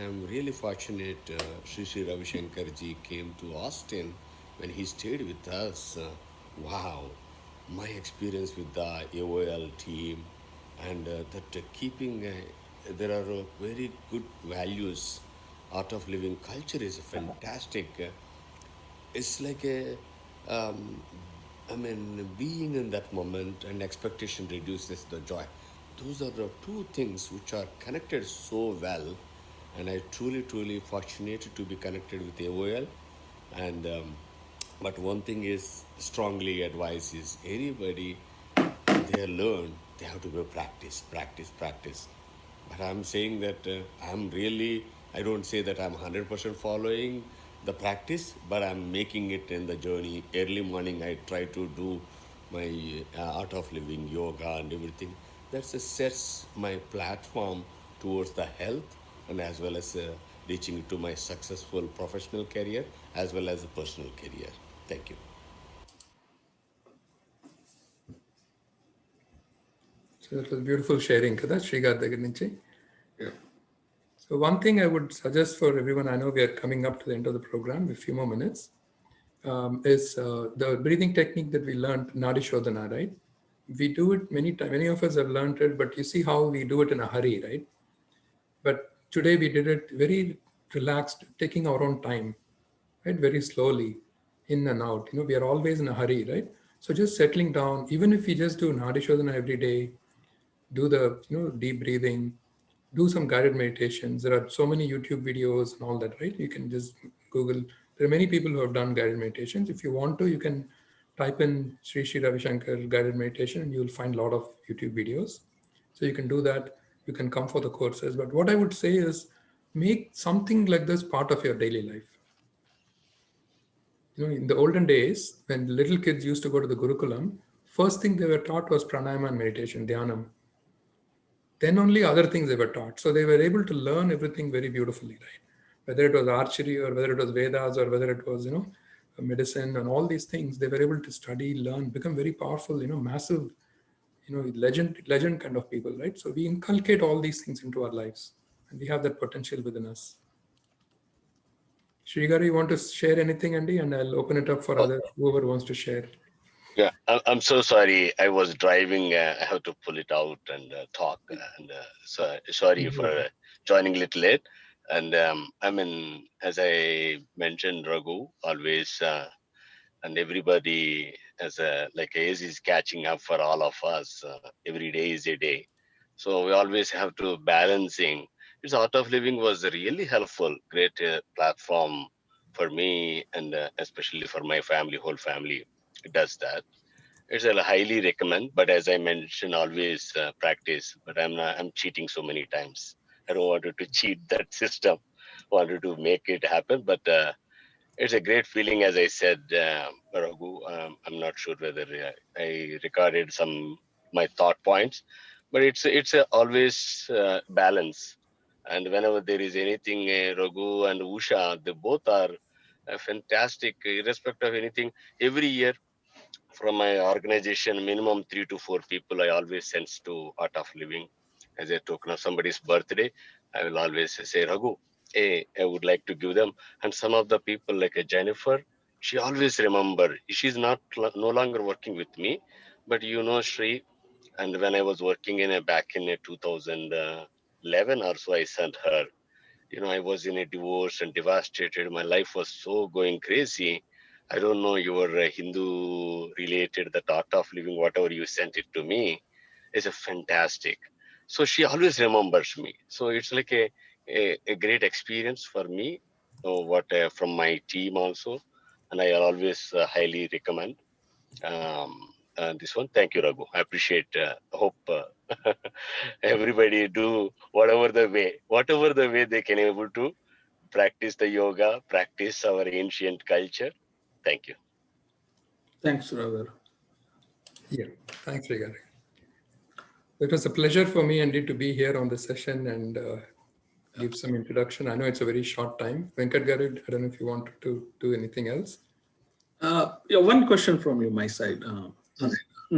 I'm really fortunate, Sri Ravi Shankar ji came to Austin when he stayed with us. Wow, my experience with the AOL team, and that keeping, there are very good values. Art of living culture is fantastic. It's like a, um, I mean, being in that moment and expectation reduces the joy. Those are the two things which are connected so well, and I truly fortunate to be connected with AOL. And but one thing is strongly advise is anybody they learn, they have to go practice. But I'm saying that I don't say that I'm 100% following the practice, but I'm making it in the journey. Early morning, I try to do my art of living, yoga, and everything. That sets my platform towards the health, and as well as reaching to my successful professional career as well as a personal career. Thank you. So that was beautiful sharing కదా శ్రీగారి దగ్గర నుంచి. So one thing I would suggest for everyone, I know we are coming up to the end of the program, a few more minutes, is the breathing technique that we learned, Nadi Shodhana, right? We do it many times. Many of us have learned it, but you see how we do it in a hurry, right? But today we did it very relaxed, taking our own time, right? Very slowly, in and out. We are always in a hurry, right? So just settling down, even if we just do Nadi Shodhana every day, do the deep breathing, do some guided meditations. There are so many YouTube videos and all that, right? You can just Google. There are many people who have done guided meditations. If you want to, you can type in Sri Ravi Shankar guided meditation and you'll find a lot of YouTube videos. So you can do that. You can come for the courses. But what I would say is make something like this part of your daily life. In the olden days, when little kids used to go to the Gurukulam, first thing they were taught was pranayama and meditation, dhyanam. Then only other things they were taught. So they were able to learn everything very beautifully, right? Whether it was archery or whether it was Vedas or whether it was, medicine and all these things, they were able to study, learn, become very powerful, massive, legend kind of people, right? So we inculcate all these things into our lives and we have that potential within us. Srigari, you want to share anything, Andy? And I'll open it up for Oh, others, whoever wants to share. yeah, I'm so sorry. I was driving. I have to pull it out and talk. And so sorry for joining a little late. And I mean, as I mentioned, Raghu, always and everybody as a like age is catching up for all of us. Every day is a day, so we always have to balancing. This art of living was really helpful, great platform for me, and especially for my family, whole family. It does that. It's a highly recommend, but as I mentioned, always practice. But I'm cheating so many times. I don't want to cheat that system. Wanted to make it happen, but it's a great feeling, as I said, Raghu. I'm not sure whether I recorded some my thought points, but it's a always balance. And whenever there is anything, Raghu and Usha, they both are fantastic, irrespective of anything. Every year from my organization, minimum 3 to 4 people I always send to Art of Living as a token of somebody's birthday. I will always say, Raghu, hey, I would like to give them. And some of the people like a Jennifer, she always remember. She's not no longer working with me, but Shri, and when I was working back in 2011 or so, I sent her. I was in a divorce and devastated. My life was so going crazy. I don't know your Hindu related, the Art of Living, whatever you sent it to me is a fantastic. So she always remembers me. So it's like a great experience for me. What from my team also, and I always highly recommend this one. Thank you, Raghu. I appreciate. Hope everybody do whatever the way they can able to practice the yoga, practice our ancient culture. Thank you. Thanks, Ragar. Yeah, thanks, Srigaru. It was a pleasure for me indeed to be here on the session and give some introduction. I know it's a very short time. Venkat Garu, I don't know if you wanted to do anything else. Yeah, one question from you, my side.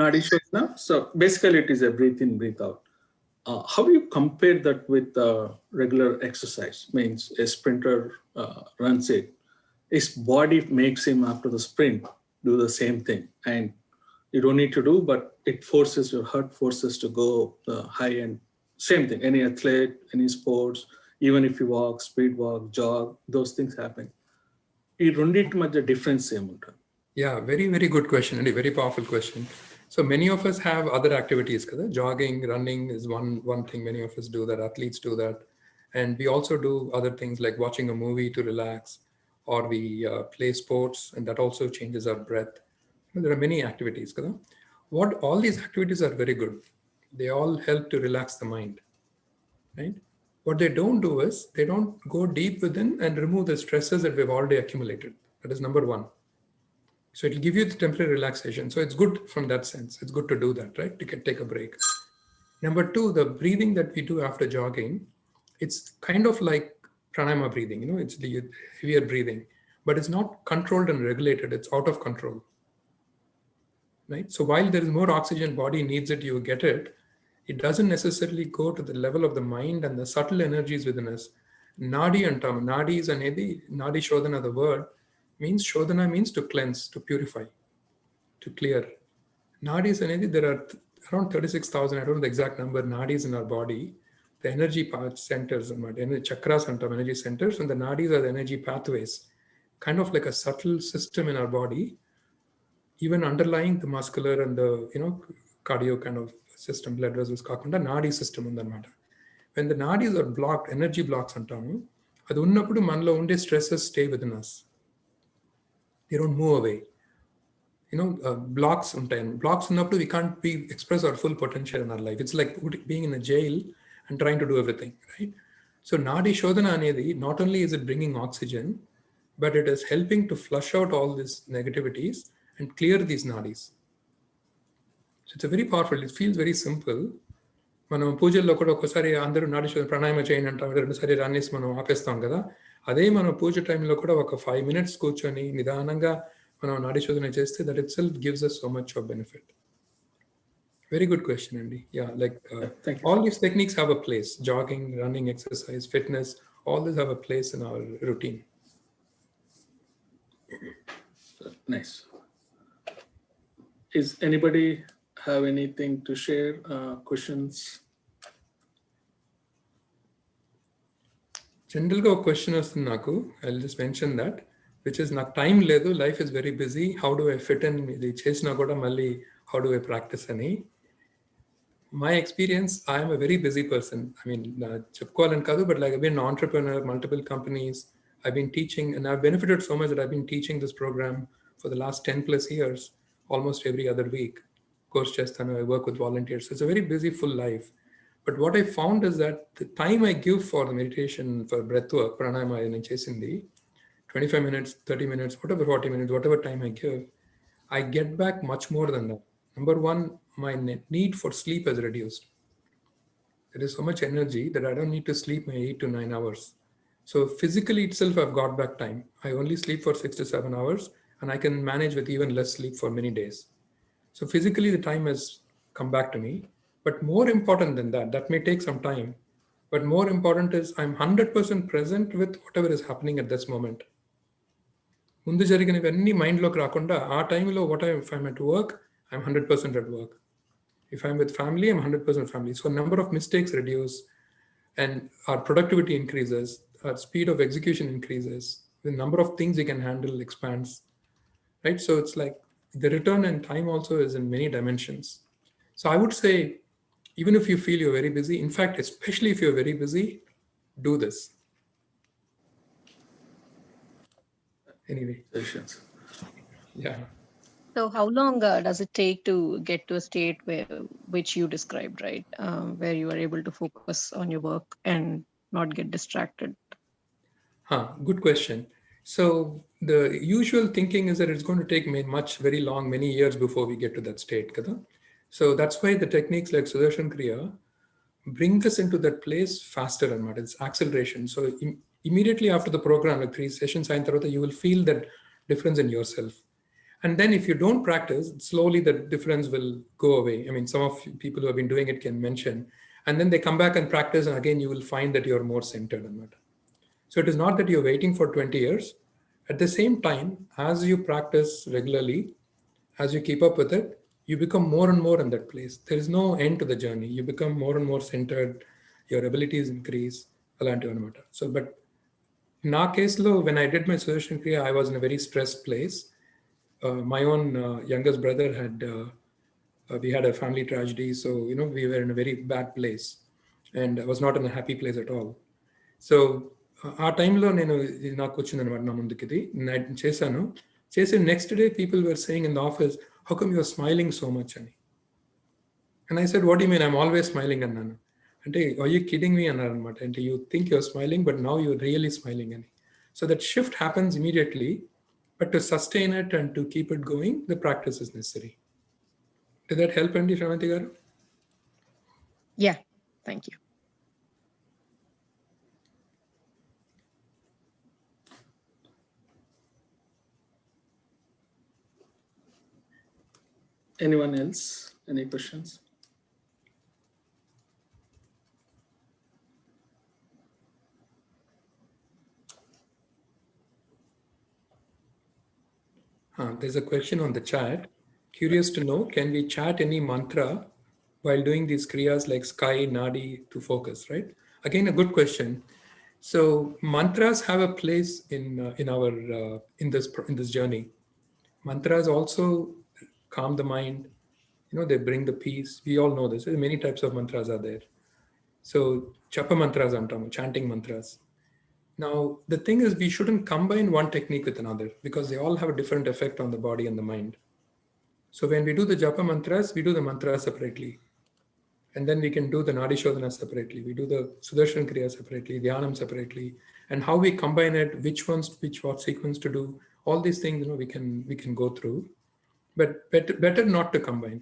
Nadi Shodhana. So basically, it is a breathe in, breathe out. How do you compare that with regular exercise? Means a sprinter runs it, his body makes him after the sprint do the same thing, and you don't need to do, but it forces your heart forces to go high and same thing. Any athlete, any sports, even if you walk, speed walk, jog, those things happen. ఈ రెండింటి మధ్య difference ఏముంటుంది? Yeah, very, very good question and a very powerful question. So many of us have other activities. Kada? Jogging, running is one thing many of us do that. Athletes do that. And we also do other things like watching a movie to relax, or we play sports, and that also changes our breath. There are many activities. Kada? All these activities are very good. They all help to relax the mind. Right? What they don't do is they don't go deep within and remove the stresses that we've already accumulated. That is number one. So it'll give you the temporary relaxation. So it's good from that sense. It's good to do that, right? To take a break. Number two, the breathing that we do after jogging, it's kind of like pranayama breathing. It's the heavier breathing, but it's not controlled and regulated. It's out of control, right? So while there is more oxygen, body needs it, you get it. It doesn't necessarily go to the level of the mind and the subtle energies within us. Nadi antam, nadi is anedi, nadi shodhana, the word means shodhana means to cleanse, to purify, to clear. Nadis anedi, there are around 36,000, I don't know the exact number, nadis in our body. The energy parts, centers, and chakras antam, energy centers, and the nadis are the energy pathways, kind of like a subtle system in our body, even underlying the muscular and the cardio kind of system, blood vessels కాకుండా నాడీ system ఉందన్నమాట. When the nadis are blocked, energy blocks అంటాము, అది ఉన్నప్పుడు మనలో ఉండే stresses stay within us. They don't move away. Blocks ఉంటాయి. Blocks ఉన్నప్పుడు we can't express our full potential in our life. It's like being in a jail and trying to do everything, right? So nadi shodhana అనేది, not only is it bringing oxygen, but it is helping to flush out all these negativities and clear these nadis. So it's a very powerful, it feels very simple. మనం పూజల్లో కూడా ఒకసారి అందరూ నాడి ప్రాణాయామ చేయండి అంటాం, రెండుసారి రన్నేసి మనం ఆపేస్తాం కదా. అదే మనం పూజ టైంలో కూడా ఒక 5 minutes కూర్చొని నిదానంగా మనం నాడి శోధన చేస్తే that itself gives us so much of benefit. Very good question, Andy. Yeah, like all these techniques have a place. Jogging, running, exercise, fitness, all these have a place in our routine. Nice. Is anybody have anything to share? Questions? జనరల్గా ఒక question వస్తుంది నాకు, I just mention that, which is నాకు time లేదు, life is very busy, how do I fit in, ఇది చేసినా కూడా మళ్ళీ హౌ డు ఐ ప్రాక్టీస్ అని. My experience, I'm a very busy person. I mean చెప్పుకోవాలని కాదు, but like I been entrepreneur, multiple companies, I been teaching, and I benefited so much that I been teaching this programme for the last 10+ years, almost every other week. Course chestanu, I work with volunteers. So it's a very busy, full life. But what I found is that the time I give for the meditation, for breath work, pranayama, and chesindi, 25 minutes, 30 minutes, whatever, 40 minutes, whatever time I give, I get back much more than that. Number one, my need for sleep has reduced. There is so much energy that I don't need to sleep my 8 to 9 hours. So physically itself, I've got back time. I only sleep for 6 to 7 hours, and I can manage with even less sleep for many days. So physically, the time has come back to me. But more important than that, that may take some time, but more important is I'm 100% present with whatever is happening at this moment. ముందు జరిగినవన్నీ మైండ్లోకి రాకుండా ఆ టైంలో if I'm at work, I'm 100% at work. If I'm with family, I'm 100% family. So number of mistakes reduce and our productivity increases, our speed of execution increases, the number of things you can handle expands, right? So it's like the return and time also is in many dimensions. So I would say, even if you feel you're very busy, in fact, especially if you're very busy, do this. Anyway, Sessions. yeah. So how long does it take to get to a state which you described, right? Where you are able to focus on your work and not get distracted? Good question. So the usual thinking is that it's going to take very long, many years before we get to that state. Kada? So that's why the techniques like Sudarshan Kriya bring us into that place faster and it's acceleration. So immediately after the program, like 3 sessions, you will feel that difference in yourself. And then if you don't practice, slowly the difference will go away. I mean, some of people who have been doing it can mention, and then they come back and practice, and again, you will find that you're more centered on it. So it is not that you're waiting for 20 years. At the same time, as you practice regularly, as you keep up with it, you become more and more in that place. There is no end to the journey. You become more and more centered. Your abilities increase. So, but in our case, when I did my Sudarshan Kriya, I was in a very stressed place. My own youngest brother we had a family tragedy. So, we were in a very bad place. And I was not in a happy place at all. So ఆ టైంలో నేను ఇది నాకు వచ్చిందనమాట నా ముందుకి ఇది నేను చేశాను చేసి next day people were saying in the office how come you're smiling so much అని and I said what you mean I'm always smiling అన్నాను అంటే ఆర్ యూ కిడింగ్ మీ అన్నారు అనమాట అంటే you think you're smiling but now you're really smiling అని so that shift happens immediately but to sustain it and to keep it going the practice is necessary did that help అండి శ్రవంతి గారు Yeah, thank you. Anyone else? Any questions? There's a question on the chat. Curious to know, can we chant any mantra while doing these kriyas like sky, nadi to focus, right? Again, a good question. So mantras have a place in our in this journey. Mantras also calm the mind. They bring the peace. We all know this. Many types of mantras are there. So chapa mantras antamu, chanting mantras. Now, the thing is, we shouldn't combine one technique with another because they all have a different effect on the body and the mind. So when we do the japa mantras, we do the mantras separately. And then we can do the Nadi Shodhana separately. We do the Sudarshan Kriya separately, Dhyanam separately. And how we combine it, what sequence to do, all these things, we can go through. But better not to combine.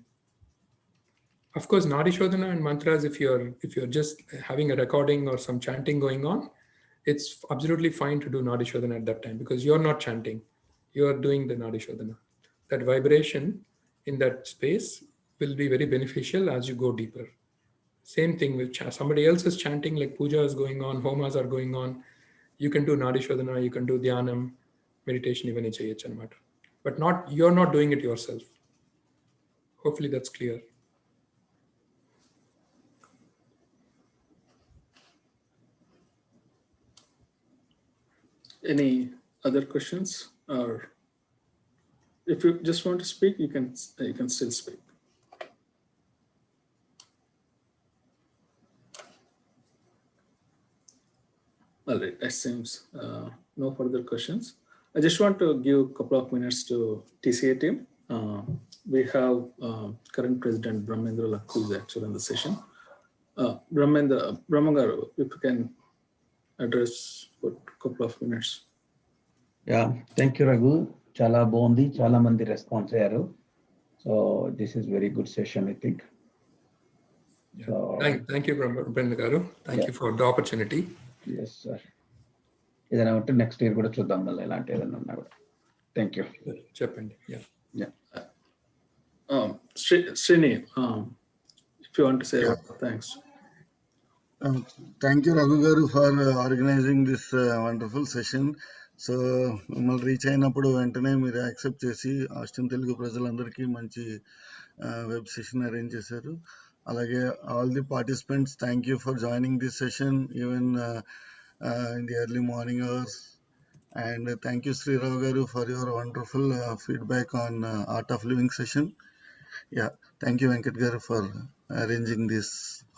Of course, Nadi Shodhana and mantras, if you're just having a recording or some chanting going on, it's absolutely fine to do Nadi Shodhana at that time because you're not chanting. You're doing the Nadi Shodhana. That vibration in that space will be very beneficial as you go deeper. Same thing with somebody else is chanting, like puja is going on, homas are going on. You can do Nadi Shodhana, you can do Dhyanam, meditation, even matter. But you're not doing it yourself. Hopefully that's clear. Any other questions? Or if you just want to speak, you can still speak. All right, that seems no further questions. I just want to give a couple of minutes to TCA team. We have current president Brahmendra Lakh, who is actually in the session. Brahmagaru, if you can address for a couple of minutes. Yeah, thank you, Raghu. Chala bondi, chala mandi response ayyaru. So this is very good session, I think. Yeah. So, thank you, Brahmendra Garu. Thank you for the opportunity. Yes, sir. ఏదైనా ఉంటే next year కూడా చూద్దాం మళ్ళీ ఇలాంటి ఏదైనా ఉన్నా కూడా thank you చెప్పండి Srini, if you want to say thanks. Thank you, Raghu Garu, for organizing this wonderful session. So మిమ్మల్ని రీచ్ అయినప్పుడు వెంటనే మీరు యాక్సెప్ట్ చేసి ఆస్టిన్ తెలుగు ప్రజలందరికీ మంచి వెబ్ సెషన్ అరేంజ్ చేశారు. అలాగే all the participants, thank you for joining this session even in the early morning hours. And thank you, Sri Rao Garu, for your wonderful feedback on Art of Living session. Yeah, thank you, Venkat Garu, for arranging this,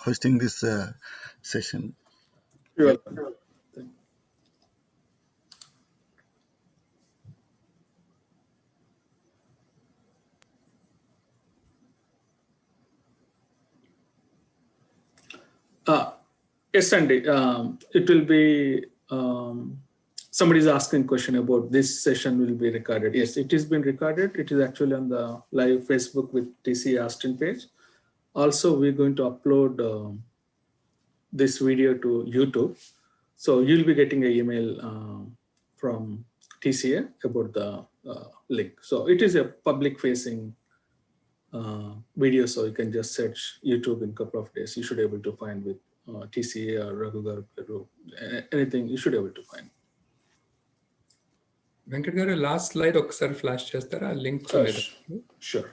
hosting this session. You're Yeah. welcome. Yes, Andy. It will be somebody is asking question about this session will be recorded. Yes, it has been recorded. It is actually on the live Facebook with TCA-Austin page. Also, we're going to upload this video to YouTube. So you'll be getting an email from TCA about the link. So it is a public facing video. So you can just search YouTube in a couple of days. You should be able to find with TCA or Raghugar, anything you should be able to find. Venkat గారు last slide ఒకసారి flash చేస్తారా? Link Sure.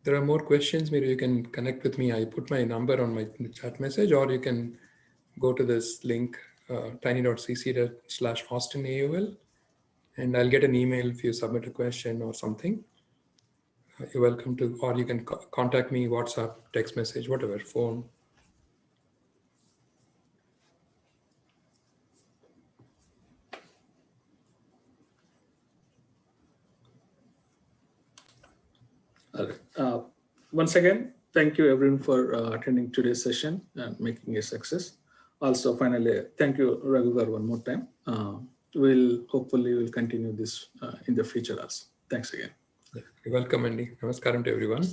There are more questions. Maybe you can connect with me. I put my number on my chat message, or you can go to this link, tiny.cc/AustinAUL, and I'll get an email if you submit a question or something. You're welcome to, or you can contact me, WhatsApp, text message, whatever, phone. All right. Once again, thank you everyone for attending today's session and making a success. Also, finally, thank you, Raghugar, one more time. We'll hopefully continue this in the future also. Thanks again. You're welcome, Andy. Namaskaram to everyone.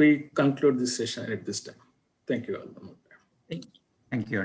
We conclude this session at this time. Thank you all. Thank you.